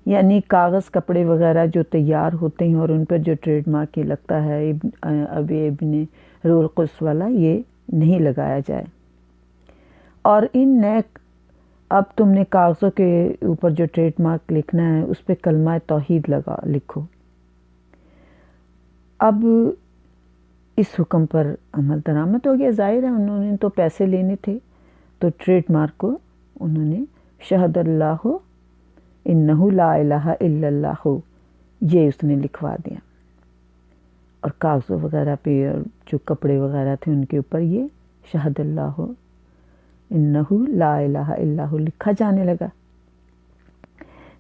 یعنی کاغذ کپڑے وغیرہ جو تیار ہوتے ہیں اور ان پر جو ٹریڈ مارک یہ لگتا ہے اب ابن روح القدس والا، یہ نہیں لگایا جائے، اور ان نئے اب تم نے کاغذوں کے اوپر جو ٹریڈ مارک لکھنا ہے اس پہ کلمہ توحید لکھو۔ اب اس حکم پر عمل درآمد ہو گیا۔ ظاہر ہے انہوں نے تو پیسے لینے تھے، تو ٹریڈ مارک کو انہوں نے شہد اللہ انہ لا الہ الا اللہ یہ اس نے لکھوا دیا، اور کاغذوں وغیرہ پہ اور جو کپڑے وغیرہ تھے ان کے اوپر یہ شہد اللہ انہ لا الہ الا اللہ لکھا جانے لگا۔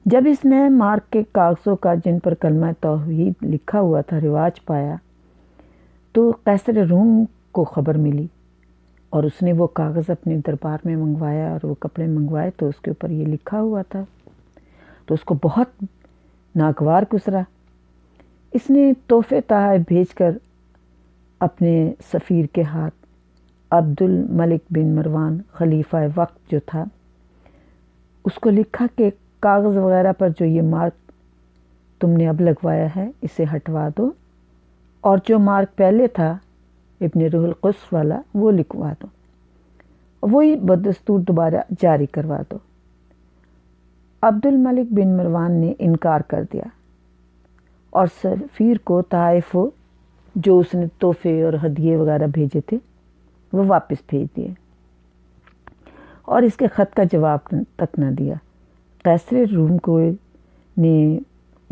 جب اس نئے مارک کے کاغذوں کا جن پر کلمہ توحید لکھا ہوا تھا رواج پایا، تو قیصر روم کو خبر ملی، اور اس نے وہ کاغذ اپنے دربار میں منگوایا اور وہ کپڑے منگوائے، تو اس کے اوپر یہ لکھا ہوا تھا، تو اس کو بہت ناگوار گزرا۔ اس نے تحفے تحائف بھیج کر اپنے سفیر کے ہاتھ عبد الملک بن مروان خلیفہ وقت جو تھا اس کو لکھا کہ کاغذ وغیرہ پر جو یہ مارک تم نے اب لگوایا ہے اسے ہٹوا دو، اور جو مارک پہلے تھا ابن روح القدس والا وہ لکھوا دو، وہی بدستور دوبارہ جاری کروا دو۔ عبد الملک بن مروان نے انکار کر دیا، اور سفیر کو تحائف جو اس نے تحفے اور ہدیے وغیرہ بھیجے تھے وہ واپس بھیج دیے، اور اس کے خط کا جواب تک نہ دیا۔ قیصر روم کو نے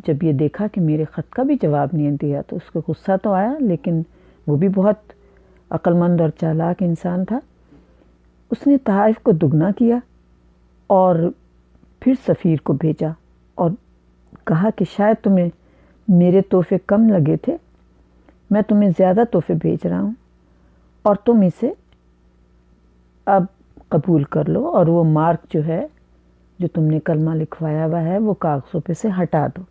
جب یہ دیکھا کہ میرے خط کا بھی جواب نہیں دیا تو اس کو غصہ تو آیا، لیکن وہ بھی بہت عقل مند اور چالاک انسان تھا۔ اس نے تحائف کو دگنا کیا اور پھر سفیر کو بھیجا اور کہا کہ شاید تمہیں میرے تحفے کم لگے تھے، میں تمہیں زیادہ تحفے بھیج رہا ہوں، اور تم اسے اب قبول کر لو، اور وہ مارک جو ہے جو تم نے کلمہ لکھوایا ہوا ہے وہ کاغذوں پہ سے ہٹا دو۔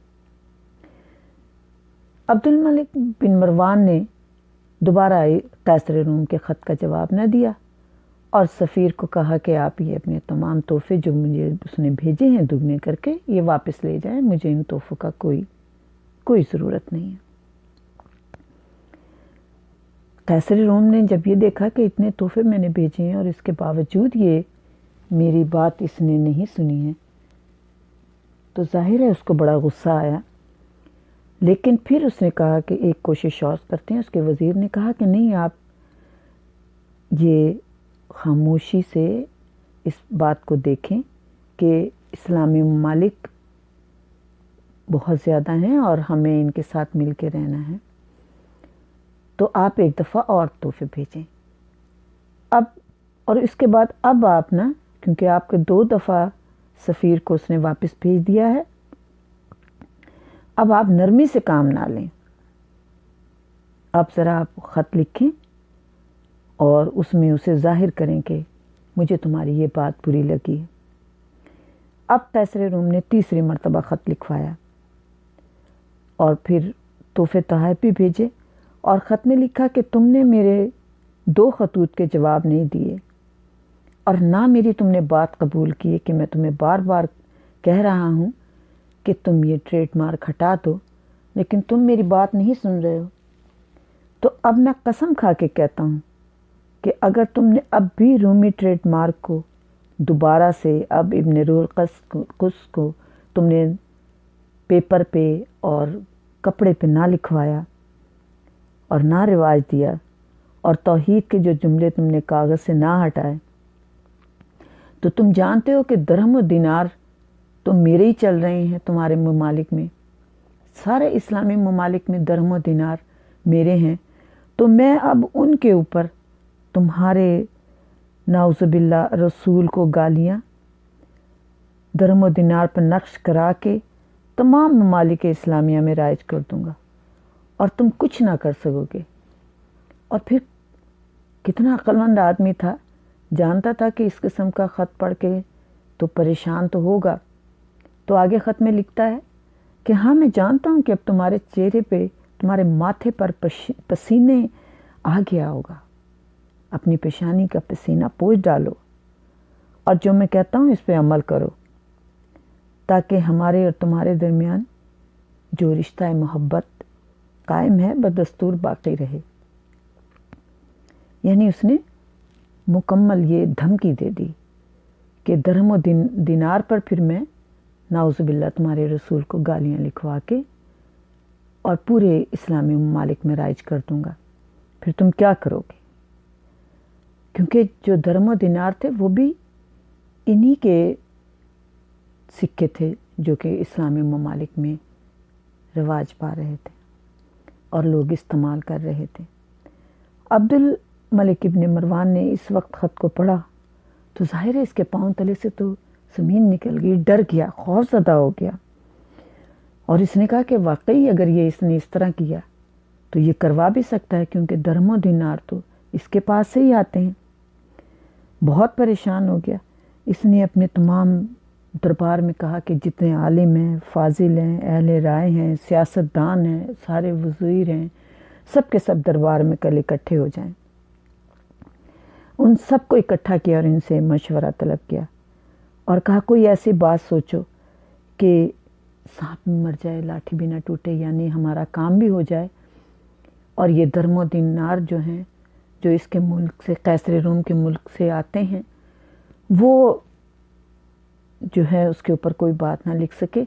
عبد الملک بن مروان نے دوبارہ قیصر روم کے خط کا جواب نہ دیا، اور سفیر کو کہا کہ آپ یہ اپنے تمام تحفے جو مجھے اس نے بھیجے ہیں دگنے کر کے یہ واپس لے جائیں، مجھے ان تحفوں کا کوئی ضرورت نہیں ہے۔ قیصر روم نے جب یہ دیکھا کہ اتنے تحفے میں نے بھیجے ہیں اور اس کے باوجود یہ میری بات اس نے نہیں سنی ہے، تو ظاہر ہے اس کو بڑا غصہ آیا، لیکن پھر اس نے کہا کہ ایک کوشش اور کرتے ہیں. اس کے وزیر نے کہا کہ نہیں، آپ یہ خاموشی سے اس بات کو دیکھیں کہ اسلامی ممالک بہت زیادہ ہیں اور ہمیں ان کے ساتھ مل کے رہنا ہے، تو آپ ایک دفعہ اور تحفے بھیجیں. اب اور اس کے بعد اب آپ نا، کیونکہ آپ کے 2 دفعہ سفیر کو اس نے واپس بھیج دیا ہے، اب آپ نرمی سے کام نہ لیں. اب ذرا آپ خط لکھیں اور اس میں اسے ظاہر کریں کہ مجھے تمہاری یہ بات بری لگی ہے. اب قیصر روم نے تیسری مرتبہ خط لکھوایا اور پھر تحفے تحائف بھی بھیجے، اور خط میں لکھا کہ تم نے میرے 2 خطوط کے جواب نہیں دیے، اور نہ میری تم نے بات قبول کی ہے کہ میں تمہیں بار بار کہہ رہا ہوں کہ تم یہ ٹریڈ مارک ہٹا دو، لیکن تم میری بات نہیں سن رہے ہو. تو اب میں قسم کھا کے کہتا ہوں کہ اگر تم نے اب بھی رومی ٹریڈ مارک کو دوبارہ سے اب ابن روح القدس کو تم نے پیپر پہ اور کپڑے پہ نہ لکھوایا اور نہ رواج دیا، اور توحید کے جو جملے تم نے کاغذ سے نہ ہٹائے، تو تم جانتے ہو کہ درہم و دینار تو میرے ہی چل رہے ہیں. تمہارے ممالک میں، سارے اسلامی ممالک میں درہم و دینار میرے ہیں. تو میں اب ان کے اوپر تمہارے نعوذ باللہ رسول کو گالیاں درہم و دینار پر نقش کرا کے تمام ممالک اسلامیہ میں رائج کر دوں گا، اور تم کچھ نہ کر سکو گے. اور پھر کتنا عقلمند آدمی تھا، جانتا تھا کہ اس قسم کا خط پڑھ کے تو پریشان تو ہوگا. تو آگے خط میں لکھتا ہے کہ ہاں، میں جانتا ہوں کہ اب تمہارے چہرے پہ، تمہارے ماتھے پر پسینے آ گیا ہوگا. اپنی پیشانی کا پسینہ پوچھ ڈالو، اور جو میں کہتا ہوں اس پہ عمل کرو، تاکہ ہمارے اور تمہارے درمیان جو رشتہ محبت قائم ہے بدستور باقی رہے. یعنی اس نے مکمل یہ دھمکی دے دی کہ درہم و دینار پر پھر میں نعوذ باللہ تمہارے رسول کو گالیاں لکھوا کے اور پورے اسلامی ممالک میں رائج کر دوں گا. پھر تم کیا کرو گے؟ کیونکہ جو درہم و دینار تھے وہ بھی انہی کے سکے تھے جو کہ اسلامی ممالک میں رواج پا رہے تھے اور لوگ استعمال کر رہے تھے. عبد الملک ابن مروان نے اس وقت خط کو پڑھا تو ظاہر ہے اس کے پاؤں تلے سے تو زمین نکل گئی، ڈر گیا، خوف زدہ ہو گیا، اور اس نے کہا کہ واقعی اگر یہ اس نے اس طرح کیا تو یہ کروا بھی سکتا ہے، کیونکہ درہم و دینار تو اس کے پاس سے ہی آتے ہیں. بہت پریشان ہو گیا. اس نے اپنے تمام دربار میں کہا کہ جتنے عالم ہیں، فاضل ہیں، اہل رائے ہیں، سیاستدان ہیں، سارے وزیر ہیں، سب کے سب دربار میں کل اکٹھے ہو جائیں. ان سب کو اکٹھا کیا اور ان سے مشورہ طلب کیا اور کہا کوئی ایسی بات سوچو کہ سانپ بھی مر جائے لاٹھی بھی نہ ٹوٹے، یعنی ہمارا کام بھی ہو جائے، اور یہ درہم و دینار جو ہیں جو اس کے ملک سے، قیصر روم کے ملک سے آتے ہیں، وہ جو ہے اس کے اوپر کوئی بات نہ لکھ سکے،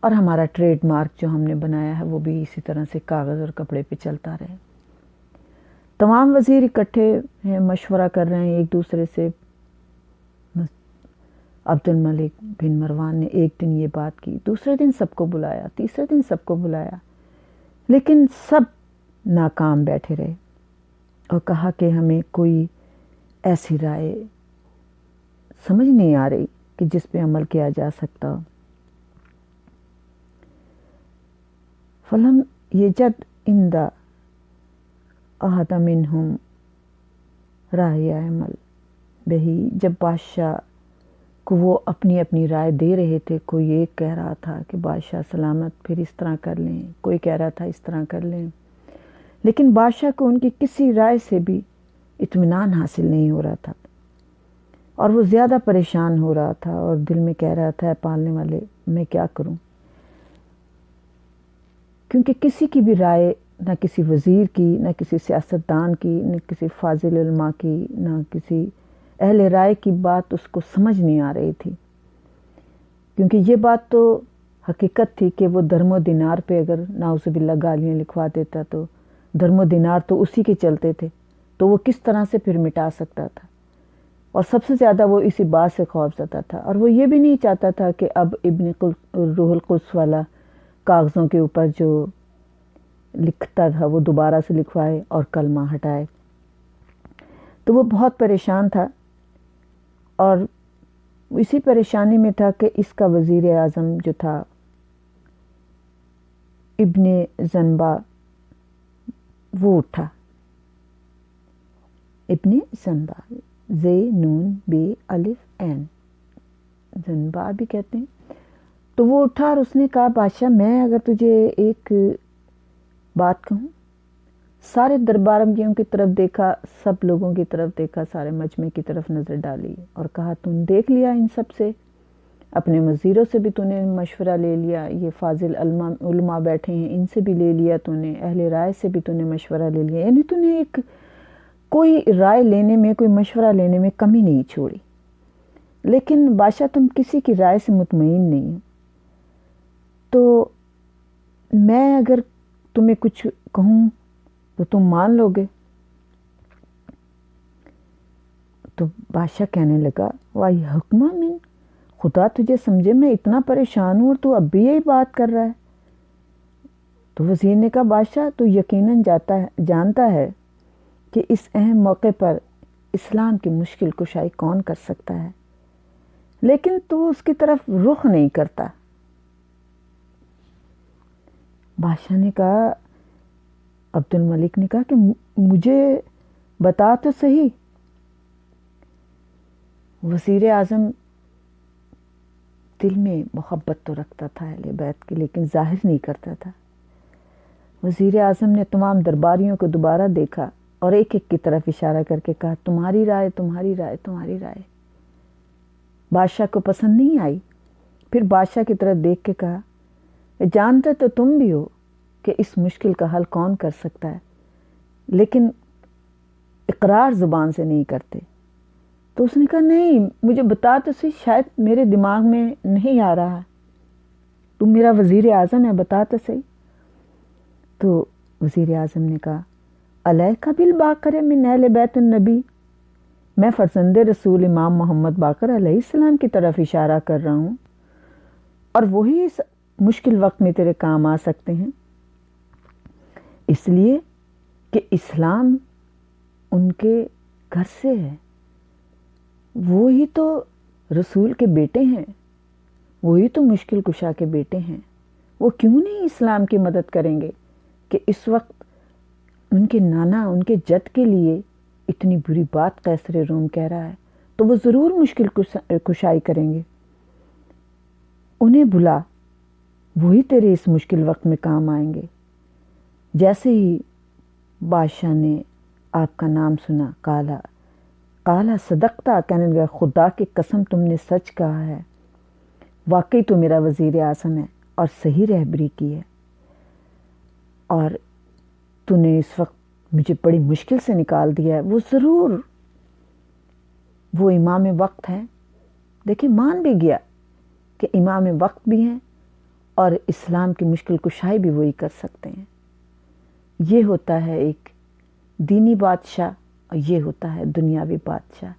اور ہمارا ٹریڈ مارک جو ہم نے بنایا ہے وہ بھی اسی طرح سے کاغذ اور کپڑے پہ چلتا رہے. تمام وزیر اکٹھے ہیں، مشورہ کر رہے ہیں ایک دوسرے سے. عبد الملک بن مروان نے ایک دن یہ بات کی، دوسرے دن سب کو بلایا، تیسرے دن سب کو بلایا، لیکن سب ناکام بیٹھے رہے اور کہا کہ ہمیں کوئی ایسی رائے سمجھ نہیں آ رہی کہ جس پہ عمل کیا جا سکتا ہو. فلم یجد اندہ احد منہم رائے عمل بہی. جب بادشاہ کو وہ اپنی اپنی رائے دے رہے تھے، کوئی ایک کہہ رہا تھا کہ بادشاہ سلامت پھر اس طرح کر لیں، کوئی کہہ رہا تھا اس طرح کر لیں، لیکن بادشاہ کو ان کی کسی رائے سے بھی اطمینان حاصل نہیں ہو رہا تھا، اور وہ زیادہ پریشان ہو رہا تھا اور دل میں کہہ رہا تھا پالنے والے میں کیا کروں. کیونکہ کسی کی بھی رائے، نہ کسی وزیر کی، نہ کسی سیاستدان کی، نہ کسی فاضل علماء کی، نہ کسی اہل رائے کی بات اس کو سمجھ نہیں آ رہی تھی. کیونکہ یہ بات تو حقیقت تھی کہ وہ درم و دینار پہ اگر نعوذ باللہ گالیاں لکھوا دیتا تو درم و دینار تو اسی کے چلتے تھے، تو وہ کس طرح سے پھر مٹا سکتا تھا؟ اور سب سے زیادہ وہ اسی بات سے خوف زدہ تھا، اور وہ یہ بھی نہیں چاہتا تھا کہ اب ابن روح القدس والا کاغذوں کے اوپر جو لکھتا تھا وہ دوبارہ سے لکھوائے اور کلمہ ہٹائے۔ تو وہ بہت پریشان تھا، اور اسی پریشانی میں تھا کہ اس کا وزیر اعظم جو تھا ابن زنبا وہ اٹھا۔ ابن زنبا، زے نون بے الف این، زنبا بھی کہتے ہیں۔ تو وہ اٹھا اور اس نے کہا بادشاہ میں اگر تجھے ایک بات کہوں، سارے درباریوں کی طرف دیکھا، سب لوگوں کی طرف دیکھا، سارے مجمع کی طرف نظر ڈالی اور کہا تم دیکھ لیا ان سب سے، اپنے وزیروں سے بھی تو نے مشورہ لے لیا، یہ فاضل علماء بیٹھے ہیں ان سے بھی لے لیا تو نے، اہل رائے سے بھی تو نے مشورہ لے لیا، یعنی تو نے ایک کوئی رائے لینے میں، کوئی مشورہ لینے میں کمی نہیں چھوڑی، لیکن بادشاہ تم کسی کی رائے سے مطمئن نہیں ہو، تو میں اگر تمہیں کچھ کہوں تو تم مان لو گے؟ تو بادشاہ کہنے لگا وائی حکمہ من، خدا تجھے سمجھے میں اتنا پریشان ہوں اور تو اب بھی یہی بات کر رہا ہے۔ تو وزیر نے کہا بادشاہ تو یقیناً جانتا ہے کہ اس اہم موقع پر اسلام کی مشکل کشائی کون کر سکتا ہے، لیکن تو اس کی طرف رخ نہیں کرتا۔ بادشاہ نے کہا، عبد الملک نے کہا کہ مجھے بتا تو صحیح۔ وزیر اعظم دل میں محبت تو رکھتا تھا اہل بیت کی، لیکن ظاہر نہیں کرتا تھا۔ وزیر اعظم نے تمام درباریوں کو دوبارہ دیکھا اور ایک ایک کی طرف اشارہ کر کے کہا تمہاری رائے، تمہاری رائے، تمہاری رائے۔ بادشاہ کو پسند نہیں آئی، پھر بادشاہ کی طرف دیکھ کے کہا جانتے تو تم بھی ہو کہ اس مشکل کا حل کون کر سکتا ہے، لیکن اقرار زبان سے نہیں کرتے۔ تو اس نے کہا نہیں، مجھے بتا تو صحیح، شاید میرے دماغ میں نہیں آ رہا، تم میرا وزیر اعظم ہے، بتا تو صحیح۔ تو وزیر اعظم نے کہا علیک بالباقر من اہل بیت النبی، میں فرزند رسول امام محمد باقر علیہ السلام کی طرف اشارہ کر رہا ہوں، اور وہی اس مشکل وقت میں تیرے کام آ سکتے ہیں، اس لیے کہ اسلام ان کے گھر سے ہے، وہی تو رسول کے بیٹے ہیں، وہی تو مشکل کشا کے بیٹے ہیں، وہ کیوں نہیں اسلام کی مدد کریں گے کہ اس وقت ان کے نانا، ان کے جد کے لیے اتنی بری بات قیصر روم کہہ رہا ہے، تو وہ ضرور مشکل کشائی کریں گے، انہیں بلا، وہی تیرے اس مشکل وقت میں کام آئیں گے۔ جیسے ہی بادشاہ نے آپ کا نام سنا، کالا صدقتا، کہنے لگا خدا کی قسم تم نے سچ کہا ہے، واقعی تو میرا وزیر اعظم ہے اور صحیح رہبری کی ہے، اور تو نے اس وقت مجھے بڑی مشکل سے نکال دیا ہے، وہ ضرور وہ امام وقت ہیں۔ دیکھیں مان بھی گیا کہ امام وقت بھی ہیں اور اسلام کی مشکل کشائی بھی وہی کر سکتے ہیں۔ یہ ہوتا ہے ایک دینی بادشاہ اور یہ ہوتا ہے دنیاوی بادشاہ،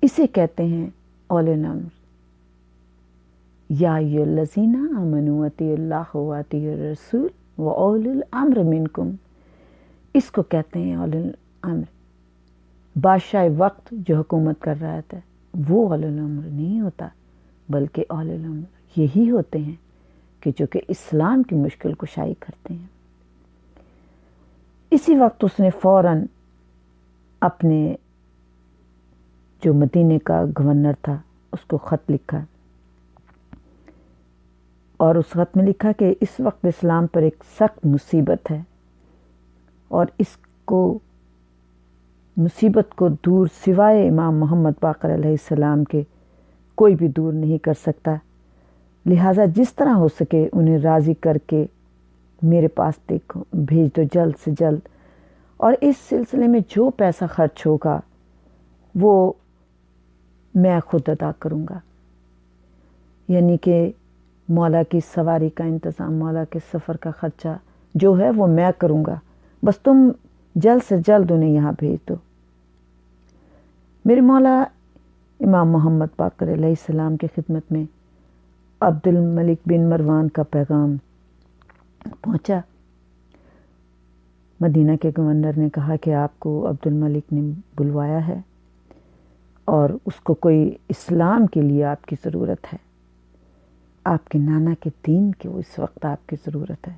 اسے کہتے ہیں اولو الامر۔ یا ایھا الذین آمنوا اطیعوا اللہ واطیعوا الرسول واولو الامر منکم، اس کو کہتے ہیں اولو الامر۔ بادشاہ وقت جو حکومت کر رہا تھا وہ اولو الامر نہیں ہوتا، بلکہ اولو الامر یہی ہوتے ہیں کہ جو کہ اسلام کی مشکل کشائی کرتے ہیں۔ اسی وقت اس نے فوراً اپنے جو مدینے کا گورنر تھا اس کو خط لکھا، اور اس خط میں لکھا کہ اس وقت اسلام پر ایک سخت مصیبت ہے، اور اس کو مصیبت کو دور سوائے امام محمد باقر علیہ السلام کے کوئی بھی دور نہیں کر سکتا، لہٰذا جس طرح ہو سکے انہیں راضی کر کے میرے پاس دیکھو، بھیج دو جلد سے جلد، اور اس سلسلے میں جو پیسہ خرچ ہوگا وہ میں خود ادا کروں گا، یعنی کہ مولا کی سواری کا انتظام، مولا کے سفر کا خرچہ جو ہے وہ میں کروں گا، بس تم جلد سے جلد انہیں یہاں بھیج دو۔ میرے مولا امام محمد باقر علیہ السلام کی خدمت میں عبد الملک بن مروان کا پیغام پہنچا۔ مدینہ کے گورنر نے کہا کہ آپ کو عبد الملک نے بلوایا ہے اور اس کو کوئی اسلام کے لیے آپ کی ضرورت ہے، آپ کے نانا کے دین کی اس وقت آپ کی ضرورت ہے۔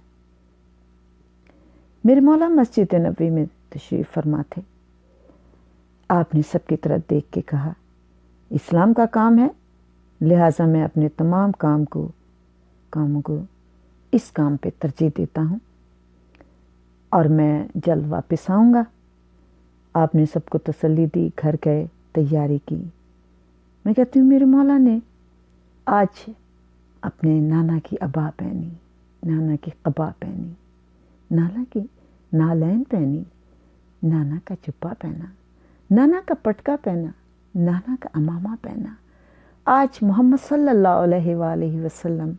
میرے مولا مسجد نبوی میں تشریف فرما تھے۔ آپ نے سب کی طرف دیکھ کے کہا، اسلام کا کام ہے، لہٰذا میں اپنے تمام کاموں کو اس کام پہ ترجیح دیتا ہوں اور میں جلد واپس آؤں گا۔ آپ نے سب کو تسلی دی، گھر گئے، تیاری کی۔ میں کہتی ہوں میرے مولا نے آج اپنے نانا کی عبا پہنی، نانا کی قبا پہنی، نانا کی نالین پہنی، نانا کا جبہ پہنا، نانا کا پٹکا پہنا، نانا کا امامہ پہنا۔ آج محمد صلی اللہ علیہ وآلہ وسلم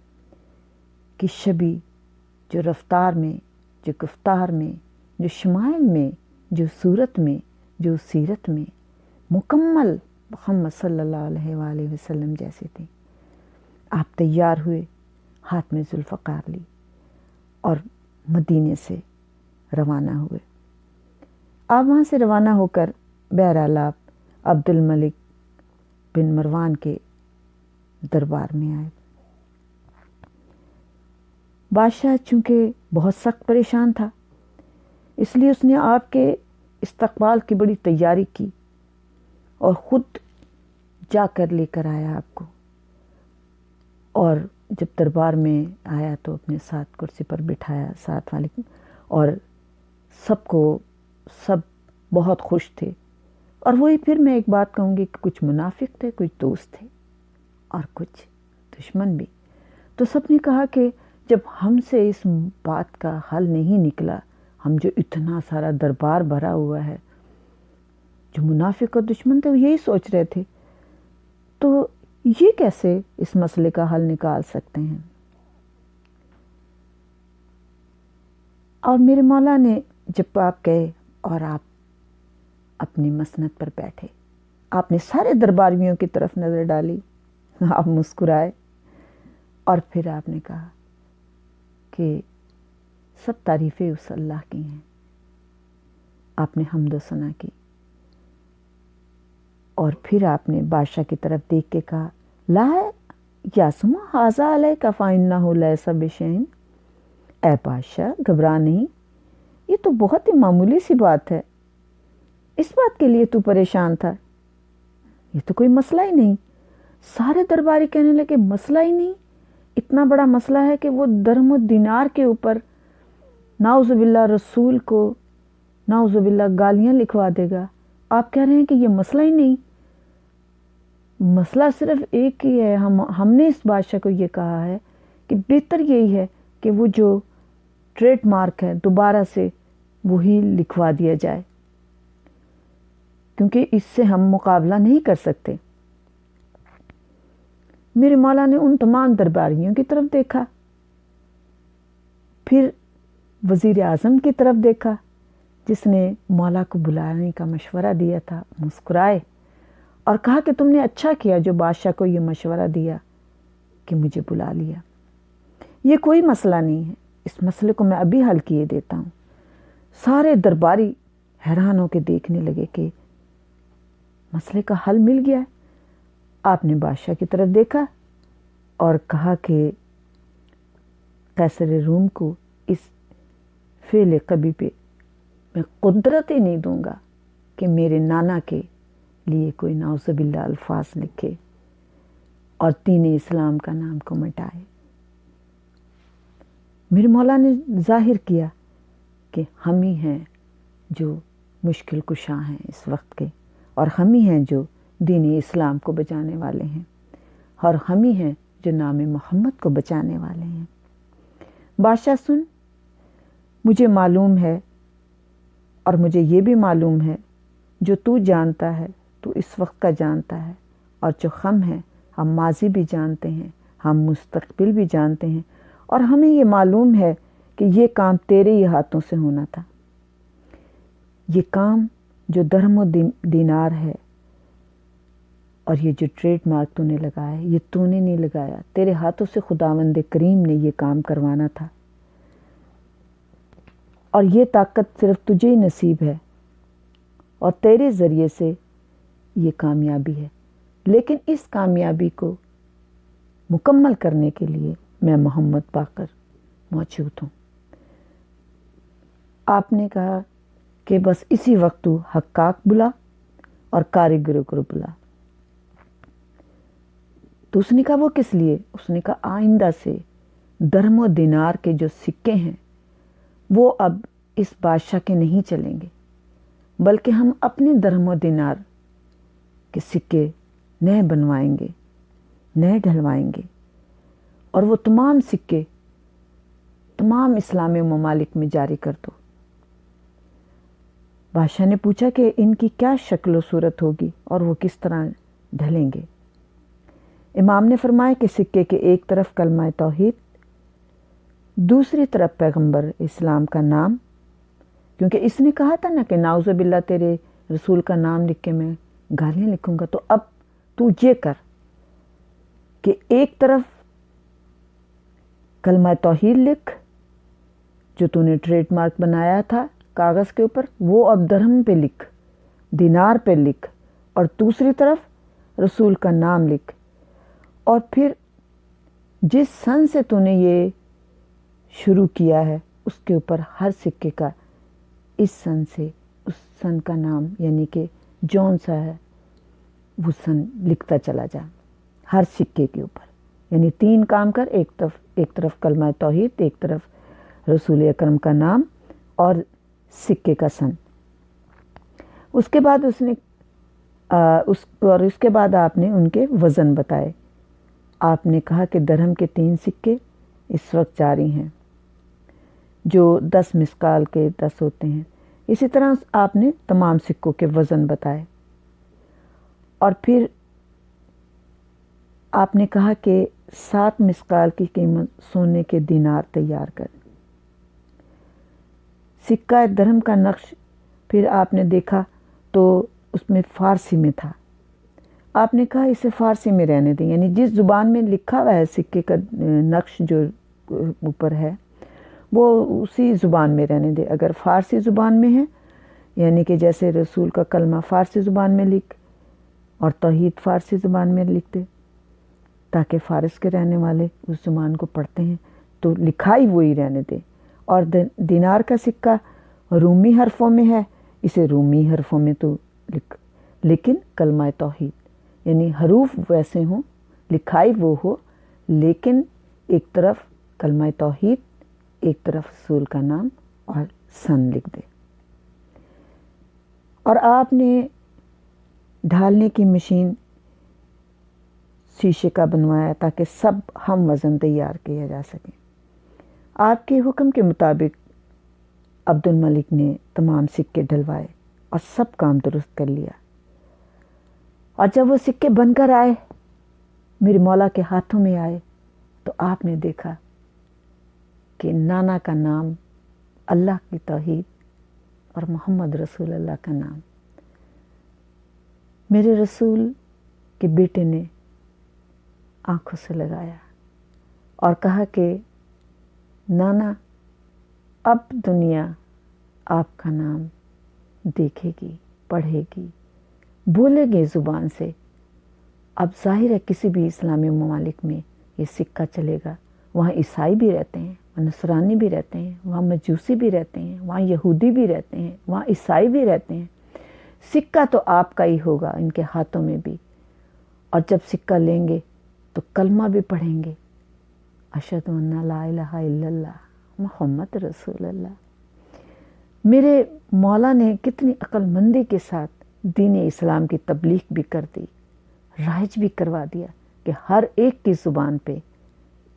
کی شبی جو رفتار میں، جو گفتار میں، جو شمائل میں، جو صورت میں، جو سیرت میں مکمل محمد صلی اللہ علیہ وآلہ وسلم جیسے تھے۔ آپ تیار ہوئے، ہاتھ میں ذوالفقار لی اور مدینے سے روانہ ہوئے۔ آپ وہاں سے روانہ ہو کر بہرحال آپ عبد الملک بن مروان کے دربار میں آئے۔ بادشاہ چونکہ بہت سخت پریشان تھا، اس لیے اس نے آپ کے استقبال کی بڑی تیاری کی اور خود جا کر لے کر آیا آپ کو، اور جب دربار میں آیا تو اپنے ساتھ کرسی پر بٹھایا ساتھ والے، اور سب بہت خوش تھے۔ اور وہی پھر میں ایک بات کہوں گی کہ کچھ منافق تھے، کچھ دوست تھے اور کچھ دشمن بھی۔ تو سب نے کہا کہ جب ہم سے اس بات کا حل نہیں نکلا، ہم جو اتنا سارا دربار بھرا ہوا ہے، جو منافق اور دشمن تھے وہ یہی سوچ رہے تھے، تو یہ کیسے اس مسئلے کا حل نکال سکتے ہیں؟ اور میرے مولا نے جب آپ گئے اور آپ اپنی مسند پر بیٹھے، آپ نے سارے درباریوں کی طرف نظر ڈالی، آپ مسکرائے اور پھر آپ نے کہا کہ سب تعریفیں اس اللہ کی ہیں۔ آپ نے حمد و ثنا کی اور پھر آپ نے بادشاہ کی طرف دیکھ کے کہا، لا یاسما ھذا علیک فإنہ لیس بشیء۔ اے بادشاہ گھبرا نہیں، یہ تو بہت ہی معمولی سی بات ہے، اس بات کے لیے تو پریشان تھا، یہ تو کوئی مسئلہ ہی نہیں۔ سارے درباری کہنے لگے مسئلہ ہی نہیں، اتنا بڑا مسئلہ ہے کہ وہ درہم و دینار کے اوپر نعوذ باللہ رسول کو نعوذ باللہ گالیاں لکھوا دے گا، آپ کہہ رہے ہیں کہ یہ مسئلہ ہی نہیں۔ مسئلہ صرف ایک ہی ہے، ہم نے اس بادشاہ کو یہ کہا ہے کہ بہتر یہی ہے کہ وہ جو ٹریڈ مارک ہے دوبارہ سے وہی لکھوا دیا جائے، کیونکہ اس سے ہم مقابلہ نہیں کر سکتے۔ میرے مولا نے ان تمام درباریوں کی طرف دیکھا، پھر وزیر اعظم کی طرف دیکھا جس نے مولا کو بلانے کا مشورہ دیا تھا، مسکرائے اور کہا کہ تم نے اچھا کیا جو بادشاہ کو یہ مشورہ دیا کہ مجھے بلا لیا، یہ کوئی مسئلہ نہیں ہے، اس مسئلے کو میں ابھی حل کیے دیتا ہوں۔ سارے درباری حیران ہو کے دیکھنے لگے کہ مسئلے کا حل مل گیا ہے۔ آپ نے بادشاہ کی طرف دیکھا اور کہا کہ قیصر روم کو اس فعل قبیح پہ میں قدرت ہی نہیں دوں گا کہ میرے نانا کے لیے کوئی نعوذ باللہ الفاظ لکھے اور دین اسلام کا نام کو مٹائے۔ میرے مولا نے ظاہر کیا کہ ہم ہی ہیں جو مشکل کشاں ہیں اس وقت کے، اور ہم ہی ہیں جو دین اسلام کو بچانے والے ہیں، اور ہم ہی ہیں جو نام محمد کو بچانے والے ہیں۔ بادشاہ سن، مجھے معلوم ہے اور مجھے یہ بھی معلوم ہے جو تو جانتا ہے تو اس وقت کا جانتا ہے، اور جو ہم ہیں ہم ماضی بھی جانتے ہیں، ہم مستقبل بھی جانتے ہیں، اور ہمیں یہ معلوم ہے کہ یہ کام تیرے ہی ہاتھوں سے ہونا تھا۔ یہ کام جو درہم و دینار ہے اور یہ جو ٹریڈ مارک تو نے لگایا ہے، یہ تو نے نہیں لگایا، تیرے ہاتھوں سے خداوند کریم نے یہ کام کروانا تھا، اور یہ طاقت صرف تجھے ہی نصیب ہے، اور تیرے ذریعے سے یہ کامیابی ہے۔ لیکن اس کامیابی کو مکمل کرنے کے لیے میں محمد باقر موجود ہوں۔ آپ نے کہا کہ بس اسی وقت تو حقاق بلا اور کاریگروں کو بلا۔ تو اس نے کہا وہ کس لیے؟ اس نے کہا آئندہ سے درہم و دینار کے جو سکے ہیں وہ اب اس بادشاہ کے نہیں چلیں گے، بلکہ ہم اپنے درہم و دینار کے سکے نئے بنوائیں گے، نئے ڈھلوائیں گے، اور وہ تمام سکے تمام اسلامی ممالک میں جاری کر دو۔ بادشاہ نے پوچھا کہ ان کی کیا شکل و صورت ہوگی اور وہ کس طرح ڈھلیں گے؟ امام نے فرمایا کہ سکے کے ایک طرف کلمہ توحید، دوسری طرف پیغمبر اسلام کا نام، کیونکہ اس نے کہا تھا نا کہ نعوذ باللہ تیرے رسول کا نام لکھ کے میں گالیاں لکھوں گا، تو اب تو یہ کر کہ ایک طرف کلمہ توحید لکھ جو تو نے ٹریڈ مارک بنایا تھا کاغذ کے اوپر، وہ اب درہم پہ لکھ، دینار پہ لکھ، اور دوسری طرف رسول کا نام لکھ، اور پھر جس سن سے تو نے یہ شروع کیا ہے اس کے اوپر ہر سکے کا اس سن سے اس سن کا نام، یعنی کہ جون سا ہے وہ سن لکھتا چلا جا ہر سکے کے اوپر۔ یعنی 3 کام کر، ایک طرف کلمہ توحید، ایک طرف رسول اکرم کا نام، اور سکے کا سن۔ اس کے بعد اس کے بعد آپ نے ان کے وزن بتائے۔ آپ نے کہا کہ درہم کے 3 سکے اس وقت جاری ہیں جو 10 مسقال کے 10 ہوتے ہیں۔ اسی طرح آپ نے تمام سکوں کے وزن بتائے، اور پھر آپ نے کہا کہ 7 مسقال کی قیمت سونے کے دینار تیار کر۔ سکہ درہم کا نقش پھر آپ نے دیکھا تو اس میں فارسی میں تھا۔ آپ نے کہا اسے فارسی میں رہنے دیں، یعنی جس زبان میں لکھا ہوا ہے سکے کا نقش جو اوپر ہے وہ اسی زبان میں رہنے دے۔ اگر فارسی زبان میں ہے، یعنی کہ جیسے رسول کا کلمہ فارسی زبان میں لکھ اور توحید فارسی زبان میں لکھ دے، تاکہ فارس کے رہنے والے اس زبان کو پڑھتے ہیں تو لکھائی وہی رہنے دے۔ اور دینار کا سکہ رومی حرفوں میں ہے، اسے رومی حرفوں میں تو لکھ، لیکن کلمہ توحید یعنی حروف ویسے ہوں، لکھائی وہ ہو، لیکن ایک طرف کلمہ توحید، ایک طرف رسول کا نام اور سن لکھ دے۔ اور آپ نے ڈھالنے کی مشین شیشے کا بنوایا تاکہ سب ہم وزن تیار کیا جا سکیں۔ آپ کے حکم کے مطابق عبد الملک نے تمام سکے ڈھلوائے اور سب کام درست کر لیا، اور جب وہ سکے بن کر آئے، میرے مولا کے ہاتھوں میں آئے، تو آپ نے دیکھا کہ نانا کا نام، اللہ کی توحید اور محمد رسول اللہ کا نام۔ میرے رسول کے بیٹے نے آنکھوں سے لگایا اور کہا کہ نانا، اب دنیا آپ کا نام دیکھے گی، پڑھے گی، بولے گے زبان سے۔ اب ظاہر ہے کسی بھی اسلامی ممالک میں یہ سکہ چلے گا، وہاں عیسائی بھی رہتے ہیں، وہاں نصرانی بھی رہتے ہیں، وہاں مجوسی بھی رہتے ہیں، وہاں یہودی بھی رہتے ہیں، وہاں عیسائی بھی رہتے ہیں۔ سکہ تو آپ کا ہی ہوگا، ان کے ہاتھوں میں بھی، اور جب سکہ لیں گے تو کلمہ بھی پڑھیں گے، اشہد ان لا الہ الا اللہ محمد رسول اللہ۔ میرے مولا نے کتنی عقل مندی کے ساتھ دین اسلام کی تبلیغ بھی کر دی، رائج بھی کروا دیا کہ ہر ایک کی زبان پہ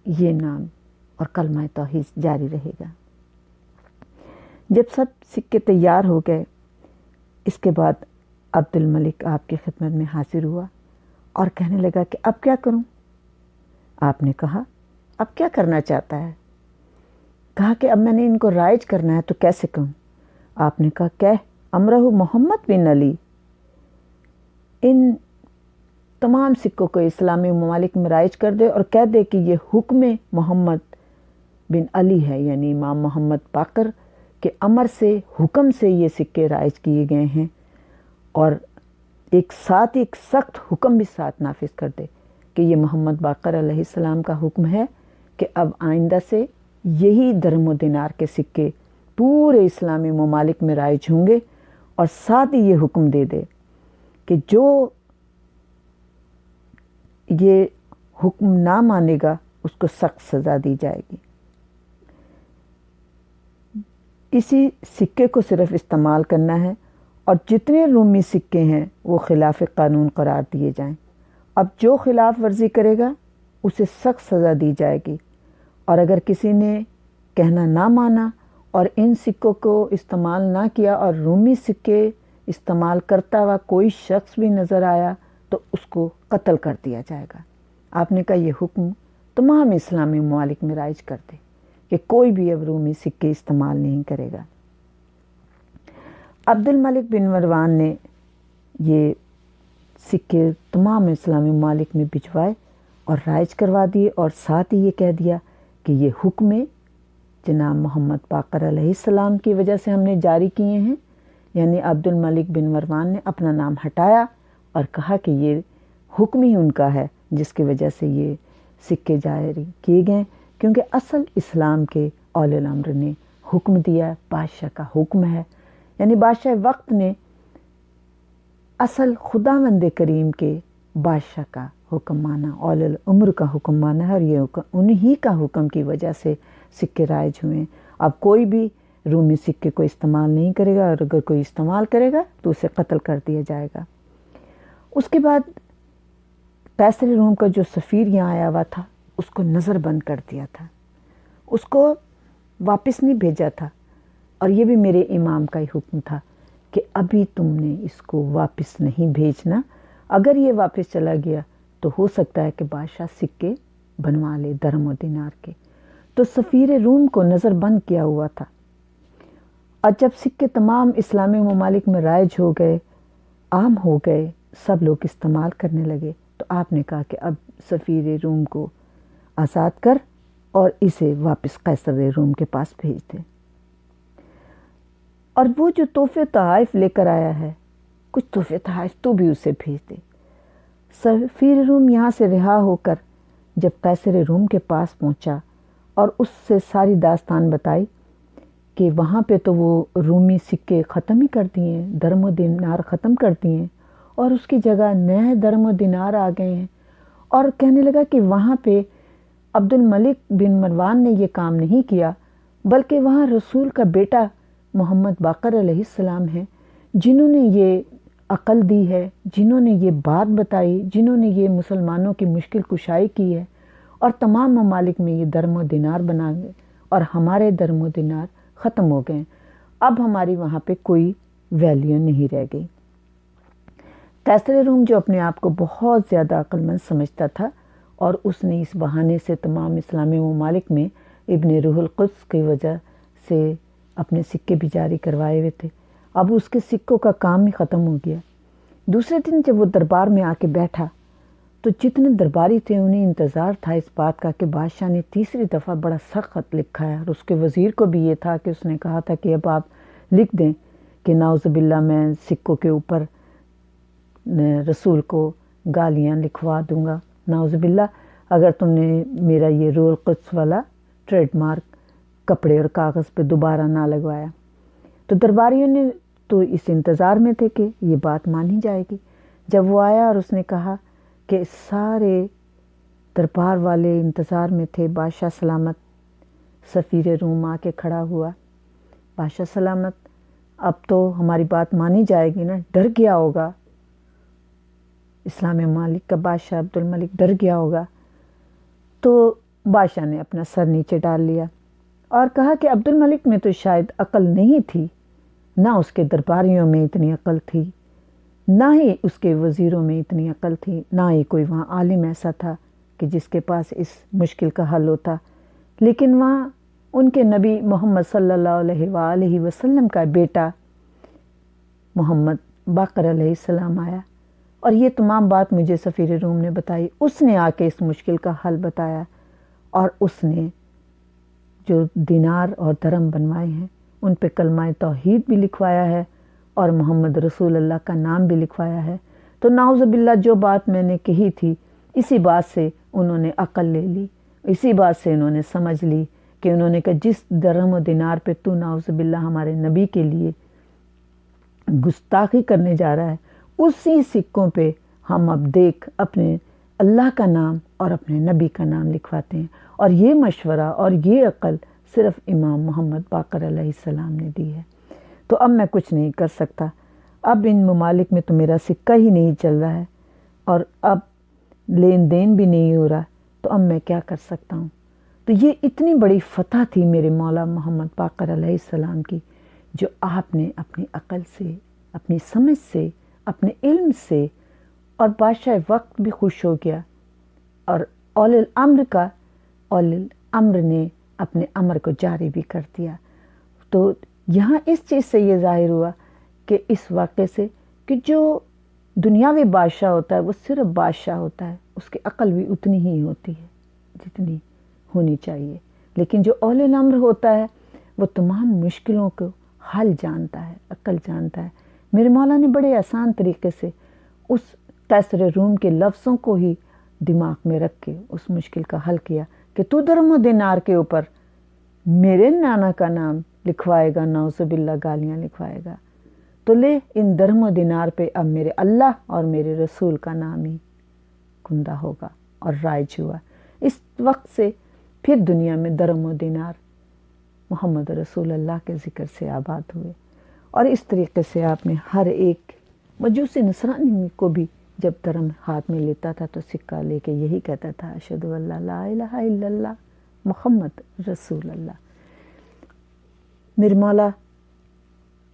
یہ نام اور کلمہ توحید جاری رہے گا۔ جب سب سکے تیار ہو گئے، اس کے بعد عبد الملک آپ کی خدمت میں حاضر ہوا اور کہنے لگا کہ اب کیا کروں؟ آپ نے کہا اب کیا کرنا چاہتا ہے؟ کہا کہ اب میں نے ان کو رائج کرنا ہے تو کیسے کہوں؟ آپ نے کہا کہہ امرہ محمد بن علی، ان تمام سکوں کو اسلامی ممالک میں رائج کر دے اور کہہ دے کہ یہ حکم محمد بن علی ہے، یعنی امام محمد باقر کے امر سے، حکم سے یہ سکے رائج کیے گئے ہیں، اور ایک سخت حکم بھی ساتھ نافذ کر دے کہ یہ محمد باقر علیہ السلام کا حکم ہے کہ اب آئندہ سے یہی درہم و دینار کے سکے پورے اسلامی ممالک میں رائج ہوں گے، اور ساتھ ہی یہ حکم دے دے کہ جو یہ حکم نہ مانے گا اس کو سخت سزا دی جائے گی۔ اسی سکے کو صرف استعمال کرنا ہے، اور جتنے رومی سکے ہیں وہ خلاف قانون قرار دیے جائیں۔ اب جو خلاف ورزی کرے گا اسے سخت سزا دی جائے گی، اور اگر کسی نے کہنا نہ مانا اور ان سکوں کو استعمال نہ کیا اور رومی سکے استعمال کرتا ہوا کوئی شخص بھی نظر آیا تو اس کو قتل کر دیا جائے گا۔ آپ نے کہا یہ حکم تمام اسلامی ممالک میں رائج کر دے کہ کوئی بھی اب رومی سکے استعمال نہیں کرے گا۔ عبد الملک بن مروان نے یہ سکے تمام اسلامی ممالک میں بھجوائے اور رائج کروا دیے، اور ساتھ ہی یہ کہہ دیا کہ یہ حکم جناب محمد باقر علیہ السلام کی وجہ سے ہم نے جاری کیے ہیں، یعنی عبد الملک بن مروان نے اپنا نام ہٹایا اور کہا کہ یہ حکم ہی ان کا ہے جس کی وجہ سے یہ سکے جاری کیے گئے، کیونکہ اصل اسلام کے اولی الامر نے حکم دیا، بادشاہ کا حکم ہے، یعنی بادشاہ وقت نے اصل خداوند کریم کے بادشاہ کا حکم مانا، اولی الامر کا حکم مانا ہے، اور یہ انہی کا حکم کی وجہ سے سکے رائج ہوئے ہیں۔ اب کوئی بھی رومی سکے کو استعمال نہیں کرے گا، اور اگر کوئی استعمال کرے گا تو اسے قتل کر دیا جائے گا۔ اس کے بعد قیصر روم کا جو سفیر یہاں آیا ہوا تھا اس کو نظر بند کر دیا تھا، اس کو واپس نہیں بھیجا تھا، اور یہ بھی میرے امام کا ہی حکم تھا کہ ابھی تم نے اس کو واپس نہیں بھیجنا، اگر یہ واپس چلا گیا تو ہو سکتا ہے کہ بادشاہ سکے بنوا لے درہم و دینار کے۔ تو سفیر روم کو نظر بند کیا ہوا تھا، اور جب سکے تمام اسلامی ممالک میں رائج ہو گئے، عام ہو گئے، سب لوگ استعمال کرنے لگے، تو آپ نے کہا کہ اب سفیر روم کو آزاد کر اور اسے واپس قیصر روم کے پاس بھیج دے، اور وہ جو تحفے تحائف لے کر آیا ہے کچھ تحفے تحائف تو بھی اسے بھیج دے۔ سفیر روم یہاں سے رہا ہو کر جب قیصر روم کے پاس پہنچا اور اس سے ساری داستان بتائی کہ وہاں پہ تو وہ رومی سکے ختم ہی کر دیے ہیں، درہم و دینار ختم کر دیے ہیں، اور اس کی جگہ نئے درہم و دینار آ گئے ہیں، اور کہنے لگا کہ وہاں پہ عبد الملک بن مروان نے یہ کام نہیں کیا، بلکہ وہاں رسول کا بیٹا محمد باقر علیہ السلام ہیں جنہوں نے یہ عقل دی ہے، جنہوں نے یہ بات بتائی، جنہوں نے یہ مسلمانوں کی مشکل کشائی کی ہے، اور تمام ممالک میں یہ درہم و دینار بنا گئے، اور ہمارے درہم و دینار ختم ہو گئے، اب ہماری وہاں پہ کوئی ویلیو نہیں رہ گئی۔ قیصر روم جو اپنے آپ کو بہت زیادہ عقل مند سمجھتا تھا، اور اس نے اس بہانے سے تمام اسلامی ممالک میں ابن روح القدس کی وجہ سے اپنے سکے بھی جاری کروائے ہوئے تھے، اب اس کے سکوں کا کام ہی ختم ہو گیا۔ دوسرے دن جب وہ دربار میں آ کے بیٹھا تو جتنے درباری تھے انہیں انتظار تھا اس بات کا کہ بادشاہ نے تیسری دفعہ بڑا سخت خط لکھا ہے، اور اس کے وزیر کو بھی یہ تھا کہ اس نے کہا تھا کہ اب آپ لکھ دیں کہ نعوذ باللہ میں سکوں کے اوپر رسول کو گالیاں لکھوا دوں گا، نعوذ باللہ اگر تم نے میرا یہ روح القدس والا ٹریڈ مارک کپڑے اور کاغذ پہ دوبارہ نہ لگوایا۔ تو درباریوں نے تو اس انتظار میں تھے کہ یہ بات مانی جائے گی۔ جب وہ آیا اور اس نے کہا کہ سارے دربار والے انتظار میں تھے، بادشاہ سلامت، سفیر روم آ کے کھڑا ہوا، بادشاہ سلامت اب تو ہماری بات مانی جائے گی نا، ڈر گیا ہوگا، اسلامی ممالک کا بادشاہ عبد الملک ڈر گیا ہوگا۔ تو بادشاہ نے اپنا سر نیچے ڈال لیا اور کہا کہ عبد الملک میں تو شاید عقل نہیں تھی، نہ اس کے درباریوں میں اتنی عقل تھی، نہ ہی اس کے وزیروں میں اتنی عقل تھی، نہ ہی کوئی وہاں عالم ایسا تھا کہ جس کے پاس اس مشکل کا حل ہوتا، لیکن وہاں ان کے نبی محمد صلی اللہ علیہ وآلہ وسلم کا بیٹا محمد باقر علیہ السلام آیا، اور یہ تمام بات مجھے سفیر روم نے بتائی۔ اس نے آ کے اس مشکل کا حل بتایا، اور اس نے جو دینار اور درہم بنوائے ہیں ان پہ کلمہ توحید بھی لکھوایا ہے اور محمد رسول اللہ کا نام بھی لکھوایا ہے۔ تو نعوذ باللہ جو بات میں نے کہی تھی، اسی بات سے انہوں نے عقل لے لی، اسی بات سے انہوں نے سمجھ لی کہ انہوں نے کہا جس درہم و دینار پہ تو نعوذ باللہ ہمارے نبی کے لیے گستاخی کرنے جا رہا ہے، اسی سکوں پہ ہم اب دیکھ اپنے اللہ کا نام اور اپنے نبی کا نام لکھواتے ہیں۔ اور یہ مشورہ اور یہ عقل صرف امام محمد باقر علیہ السلام نے دی ہے۔ تو اب میں کچھ نہیں کر سکتا، اب ان ممالک میں تو میرا سکہ ہی نہیں چل رہا ہے اور اب لین دین بھی نہیں ہو رہا، تو اب میں کیا کر سکتا ہوں؟ تو یہ اتنی بڑی فتح تھی میرے مولا محمد باقر علیہ السلام کی، جو آپ نے اپنی عقل سے، اپنی سمجھ سے، اپنے علم سے، اور بادشاہ وقت بھی خوش ہو گیا، اور اولی الامر نے اپنے امر کو جاری بھی کر دیا۔ تو یہاں اس چیز سے یہ ظاہر ہوا کہ اس واقعے سے کہ جو دنیاوی بادشاہ ہوتا ہے وہ صرف بادشاہ ہوتا ہے، اس کی عقل بھی اتنی ہی ہوتی ہے جتنی ہونی چاہیے، لیکن جو اولی الامر ہوتا ہے وہ تمام مشکلوں کو حل جانتا ہے، عقل جانتا ہے۔ میرے مولا نے بڑے آسان طریقے سے اس قیصر روم کے لفظوں کو ہی دماغ میں رکھ کے اس مشکل کا حل کیا کہ تو درہم و دینار کے اوپر میرے نانا کا نام لکھوائے گا، نعوذ باللہ گالیاں لکھوائے گا، تو لے ان درہم و دینار پہ اب میرے اللہ اور میرے رسول کا نام ہی کندہ ہوگا اور رائج ہوا۔ اس وقت سے پھر دنیا میں درہم و دینار محمد رسول اللہ کے ذکر سے آباد ہوئے، اور اس طریقے سے آپ نے ہر ایک مجوسی نصرانی کو بھی جب درہم ہاتھ میں لیتا تھا تو سکہ لے کے یہی کہتا تھا اشہد ان لا الہ الا اللہ محمد رسول اللہ۔ میرے مولا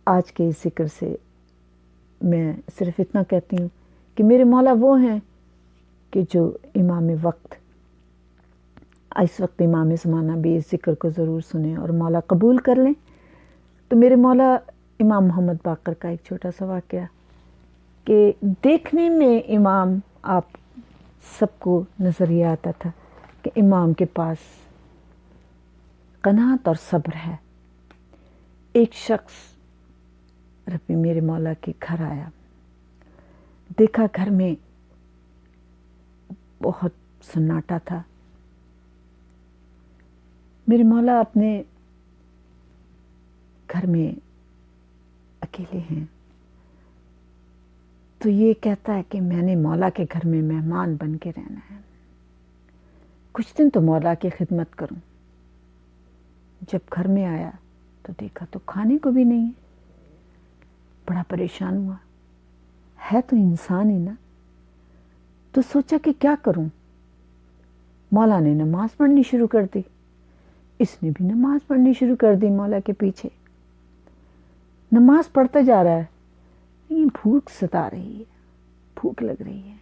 آج کے اس ذکر سے میں صرف اتنا کہتی ہوں کہ میرے مولا وہ ہیں کہ جو امام وقت، اس وقت امام زمانہ بھی اس ذکر کو ضرور سنیں اور مولا قبول کر لیں۔ تو میرے مولا امام محمد باقر کا ایک چھوٹا سا واقعہ کہ دیکھنے میں امام آپ سب کو نظریہ آتا تھا کہ امام کے پاس قناعت اور صبر ہے۔ ایک شخص ربی میرے مولا کے گھر آیا، دیکھا گھر میں بہت سناٹا تھا۔ میرے مولا اپنے گھر میں اکیلے ہیں، تو یہ کہتا ہے کہ میں نے مولا کے گھر میں مہمان بن کے رہنا ہے، کچھ دن تو مولا کی خدمت کروں۔ جب گھر میں آیا تو دیکھا تو کھانے کو بھی نہیں ہے، بڑا پریشان ہوا، ہے تو انسان ہی نا، تو سوچا کہ کیا کروں۔ مولا نے نماز پڑھنی شروع کر دی، اس نے بھی نماز پڑھنی شروع کر دی مولا کے پیچھے، نماز پڑھتا جا رہا ہے، لیکن بھوک ستا رہی ہے، بھوک لگ رہی ہے،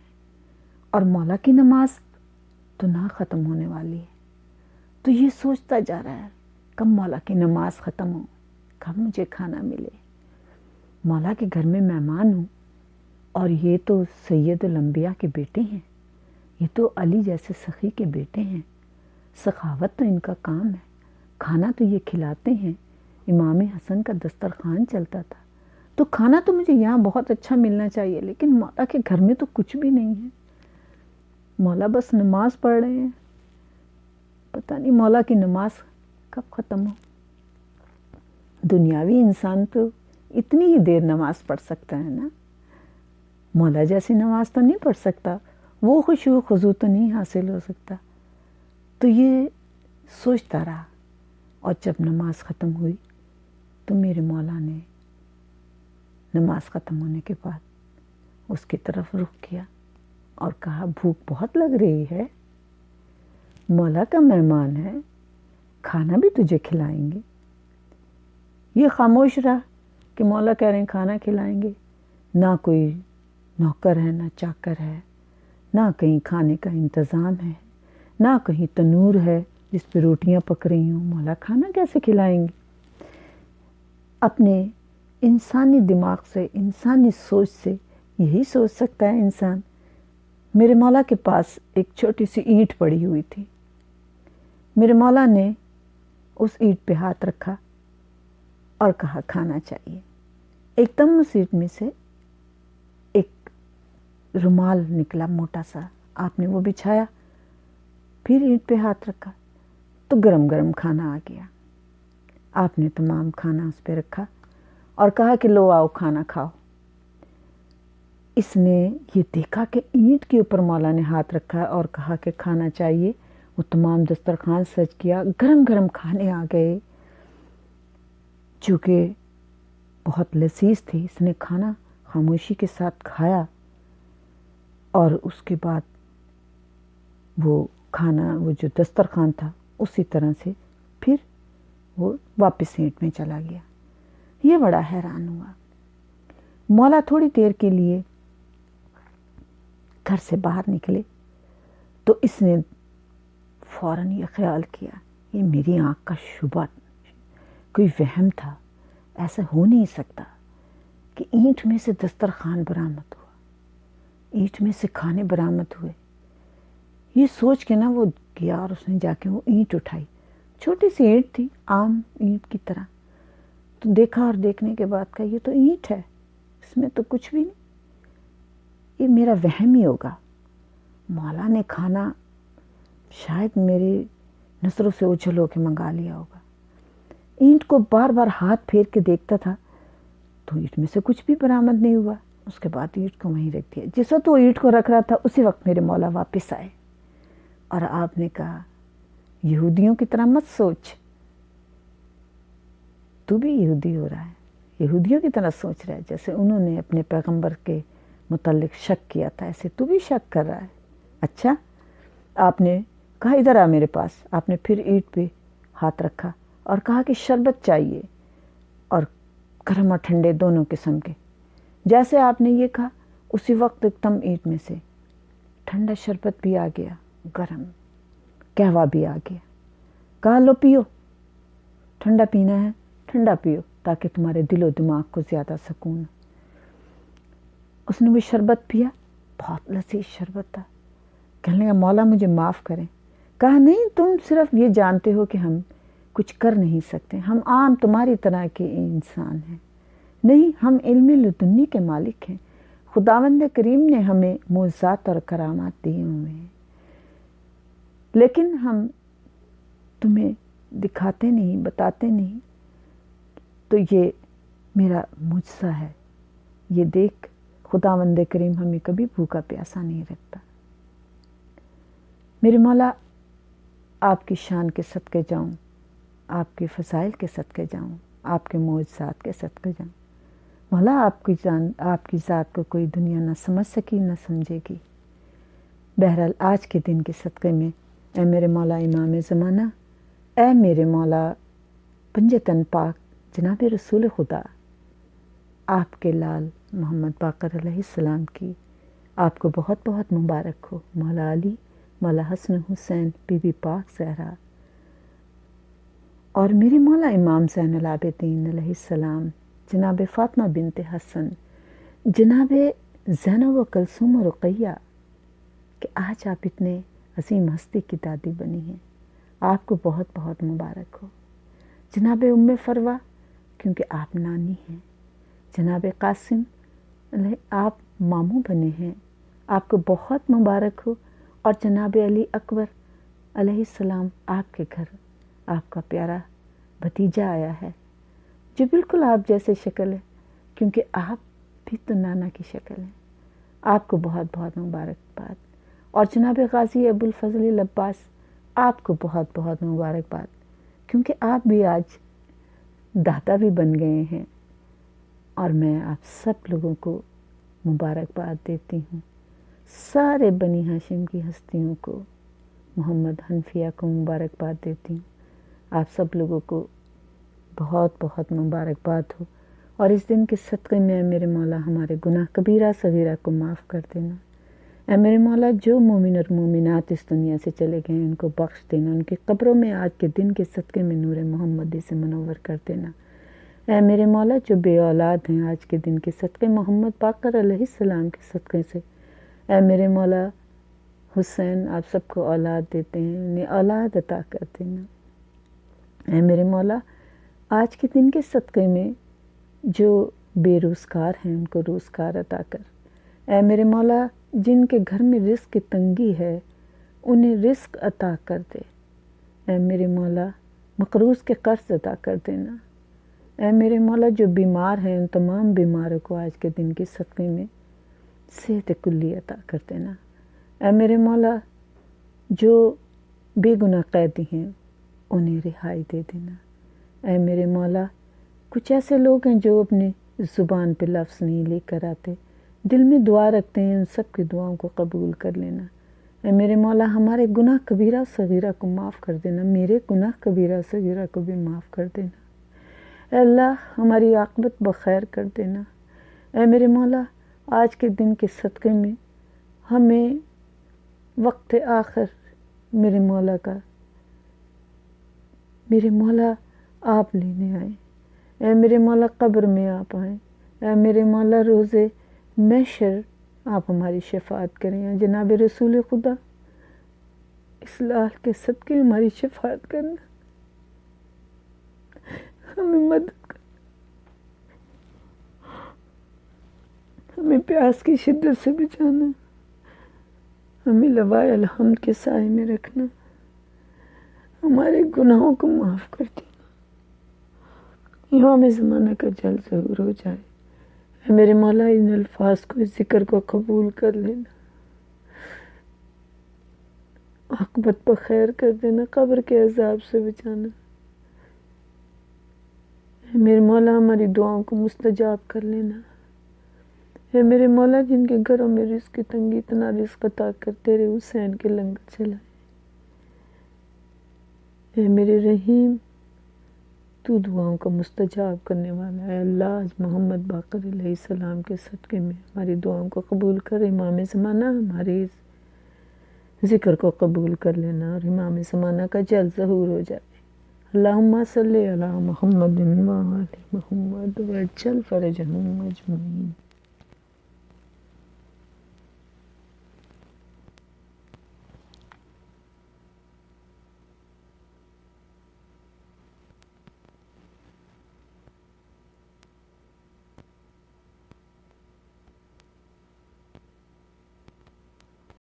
اور مولا کی نماز تو نہ ختم ہونے والی ہے۔ تو یہ سوچتا جا رہا ہے کب مولا کی نماز ختم ہو، کب مجھے کھانا ملے، مولا کے گھر میں مہمان ہوں، اور یہ تو سید الانبیاء کے بیٹے ہیں، یہ تو علی جیسے سخی کے بیٹے ہیں، سخاوت تو ان کا کام ہے، کھانا تو یہ کھلاتے ہیں، امام حسن کا دسترخوان چلتا تھا، تو کھانا تو مجھے یہاں بہت اچھا ملنا چاہیے، لیکن مولا کے گھر میں تو کچھ بھی نہیں ہے، مولا بس نماز پڑھ رہے ہیں، پتہ نہیں مولا کی نماز کب ختم ہو۔ دنیاوی انسان تو اتنی ہی دیر نماز پڑھ سکتا ہے نا، مولا جیسی نماز تو نہیں پڑھ سکتا، وہ خشوع خضوع تو نہیں حاصل ہو سکتا۔ تو یہ سوچتا رہا، اور جب نماز ختم ہوئی تو میرے مولا نے نماز ختم ہونے کے بعد اس کی طرف رخ کیا اور کہا بھوک بہت لگ رہی ہے، مولا کا مہمان ہے، کھانا بھی تجھے کھلائیں گے۔ یہ خاموش رہا کہ مولا کہہ رہے ہیں کھانا کھلائیں گے، نہ کوئی نوکر ہے، نہ چاکر ہے، نہ کہیں کھانے کا انتظام ہے، نہ کہیں تنور ہے جس پہ روٹیاں پک رہی ہوں، مولا کھانا کیسے کھلائیں گے؟ اپنے انسانی دماغ سے، انسانی سوچ سے یہی سوچ سکتا ہے انسان۔ میرے مولا کے پاس ایک چھوٹی سی اینٹ پڑی ہوئی تھی، میرے مولا نے اس اینٹ پہ ہاتھ رکھا اور کہا کھانا چاہیے۔ ایک دم اس اینٹ میں سے ایک رومال نکلا موٹا سا، آپ نے وہ بچھایا، پھر اینٹ پہ ہاتھ رکھا تو گرم گرم کھانا آ گیا۔ آپ نے تمام کھانا اس پہ رکھا اور کہا کہ لو آؤ کھانا کھاؤ۔ اس نے یہ دیکھا کہ اینٹ کے اوپر مولا نے ہاتھ رکھا اور کہا کہ کھانا چاہیے۔ وہ تمام دسترخوان سج کیا، گرم گرم کھانے آ گئے جو کہ بہت لذیذ تھے۔ اس نے کھانا خاموشی کے ساتھ کھایا اور اس کے بعد وہ کھانا، وہ جو دسترخوان تھا اسی طرح سے پھر وہ واپس اینٹ میں چلا گیا۔ یہ بڑا حیران ہوا۔ مولا تھوڑی دیر کے لیے گھر سے باہر نکلے تو اس نے فوراً یہ خیال کیا، یہ میری آنکھ کا شبہ، کوئی وہم تھا، ایسا ہو نہیں سکتا کہ اینٹ میں سے دسترخوان برآمد ہوا، اینٹ میں سے کھانے برآمد ہوئے۔ یہ سوچ کے نا وہ گیا اور اس نے جا کے وہ اینٹ اٹھائی، چھوٹی سی اینٹ تھی عام اینٹ کی طرح، تو دیکھا اور دیکھنے کے بعد کہا یہ تو اینٹ ہے، اس میں تو کچھ بھی نہیں، یہ میرا وہم ہی ہوگا، مولا نے کھانا شاید میری نظروں سے اوجھل ہو کے منگا لیا ہوگا۔ اینٹ کو بار بار ہاتھ پھیر کے دیکھتا تھا تو اینٹ میں سے کچھ بھی برآمد نہیں ہوا۔ اس کے بعد اینٹ کو وہیں رکھ دیا۔ جس وقت وہ اینٹ کو رکھ رہا تھا اسی وقت میرے مولا واپس آئے اور آپ نے کہا یہودیوں کی طرح مت سوچ، تو بھی یہودی ہو رہا ہے، یہودیوں کی طرح سوچ رہا ہے، جیسے انہوں نے اپنے پیغمبر کے متعلق شک کیا تھا ایسے تو بھی شک کر رہا ہے۔ اچھا، آپ نے کہا ادھر آ میرے پاس۔ آپ نے پھر اینٹ پہ ہاتھ رکھا اور کہا کہ شربت چاہیے، اور گرم اور ٹھنڈے دونوں قسم کے۔ جیسے آپ نے یہ کہا اسی وقت ایک دم اینٹ میں سے ٹھنڈا شربت بھی آ گیا، گرم قہوہ بھی آ گیا۔ کہا لو پیو، ٹھنڈا پینا ہے ٹھنڈا پیو تاکہ تمہارے دل و دماغ کو زیادہ سکون ہو۔ اس نے وہ شربت پیا، بہت لذیذ شربت تھا۔ کہنے لگا مولا مجھے معاف کریں۔ کہا نہیں، تم صرف یہ جانتے ہو کہ ہم کچھ کر نہیں سکتے، ہم عام تمہاری طرح کے انسان ہیں، نہیں، ہم علم لدنی کے مالک ہیں، خداوند کریم نے ہمیں معجزات اور کرامات دیے ہوئے ہیں، لیکن ہم تمہیں دکھاتے نہیں، بتاتے نہیں۔ تو یہ میرا معجزہ ہے، یہ دیکھ خداوند کریم ہمیں کبھی بھوکا پیاسا نہیں رکھتا۔ میرے مولا، آپ کی شان کے صدقے جاؤں، آپ کے فضائل کے صدقے جاؤں، آپ کے معجزات کے صدقے جاؤں۔ مولا، آپ کی ذات کو کوئی دنیا نہ سمجھ سکی نہ سمجھے گی۔ بہرحال آج کے دن کے صدقے میں اے میرے مولا امام زمانہ، اے میرے مولا پنجتن پاک جناب رسول خدا، آپ کے لال محمد باقر علیہ السلام کی آپ کو بہت بہت مبارک ہو۔ مولا علی، مولا حسن حسین، بی بی پاک زہرا، اور میرے مولا امام زین العابدین علیہ السلام، جناب فاطمہ بنت حسن، جناب زینب و کلثوم و رقیہ، کہ آج آپ اتنے عظیم ہستی کی دادی بنی ہیں، آپ کو بہت بہت مبارک ہو۔ جناب ام فروہ، کیونکہ آپ نانی ہیں، جناب قاسم آپ ماموں بنے ہیں، آپ کو بہت مبارک ہو۔ اور جناب علی اکبر علیہ السلام، آپ کے گھر آپ کا پیارا بھتیجا آیا ہے جو بالکل آپ جیسے شکل ہے، کیونکہ آپ بھی تو نانا کی شکل ہیں، آپ کو بہت بہت مبارکباد۔ اور جناب غازی ابو الفضل العباس، آپ کو بہت بہت مبارکباد، کیونکہ آپ بھی آج دادا بھی بن گئے ہیں، اور میں آپ سب لوگوں کو مبارکباد دیتی ہوں، سارے بنی ہاشم کی ہستیوں کو، محمد حنفیہ کو مبارکباد دیتی ہوں۔ آپ سب لوگوں کو بہت بہت مبارکباد ہو، اور اس دن کے صدقے میں میرے مولا ہمارے گناہ کبیرہ صغیرہ کو معاف کر دینا۔ اے میرے مولا جو مومن اور مومنات اس دنیا سے چلے گئے ہیں ان کو بخش دینا، ان کی قبروں میں آج کے دن کے صدقے میں نور محمدی سے منور کر دینا۔ اے میرے مولا جو بے اولاد ہیں آج کے دن کے صدقے محمد باقر علیہ السلام کے صدقے سے، اے میرے مولا حسین آپ سب کو اولاد دیتے ہیں، انہیں اولاد عطا کر دینا۔ اے میرے مولا آج کے دن کے صدقے میں جو بے روزگار ہیں ان کو روزگار عطا کر۔ اے میرے مولا جن کے گھر میں رزق کی تنگی ہے انہیں رزق عطا کر دے۔ اے میرے مولا مقروض کے قرض عطا کر دینا۔ اے میرے مولا جو بیمار ہیں ان تمام بیماروں کو آج کے دن کے صدقے میں صحت کلی عطا کر دینا۔ اے میرے مولا جو بے گناہ قیدی ہیں انہیں رہائی دے دینا۔ اے میرے مولا کچھ ایسے لوگ ہیں جو اپنی زبان پہ لفظ نہیں لے کر آتے، دل میں دعا رکھتے ہیں، ان سب کی دعاؤں کو قبول کر لینا۔ اے میرے مولا ہمارے گناہ کبیرہ صغیرہ کو معاف کر دینا، میرے گناہ کبیرہ صغیرہ کو بھی معاف کر دینا۔ اے اللہ ہماری عاقبت بخیر کر دینا۔ اے میرے مولا آج کے دن کے صدقے میں ہمیں وقت آخر میرے مولا کا میرے مولا آپ لینے آئیں۔ اے میرے مولا قبر میں آپ آئیں۔ اے میرے مولا روز محشر آپ ہماری شفاعت کریں۔ جناب رسول خدا اصلاح کے صدقے ہماری شفاعت کرنا، ہمیں مدد کر، ہمیں پیاس کی شدت سے بچانا، ہمیں لوائے الحمد کے سائے میں رکھنا، ہمارے گناہوں کو معاف کر دینا، امام زمانہ کا جلد ظہور ہو جائے۔ اے میرے مولا ان الفاظ کو، اس ذکر کو قبول کر لینا، عاقبت بخیر کر دینا، قبر کے عذاب سے بچانا۔ اے میرے مولا ہماری دعاؤں کو مستجاب کر لینا۔ اے میرے مولا جن کے گھروں میں رزق کی تنگی، اتنا رزق عطا کر تیرے حسین کے لنگر چلائے۔ اے میرے رحیم تو دعاؤں کا مستجاب کرنے والا ہے۔ اللہ آج محمد باقر علیہ السلام کے صدقے میں ہماری دعاؤں کو قبول کر، امام زمانہ ہماری اس ذکر کو قبول کر لینا اور امام زمانہ کا جلد ظہور ہو جائے۔ اللہم صلی علی محمد و آل محمد وعجل فرجہم اجمعین۔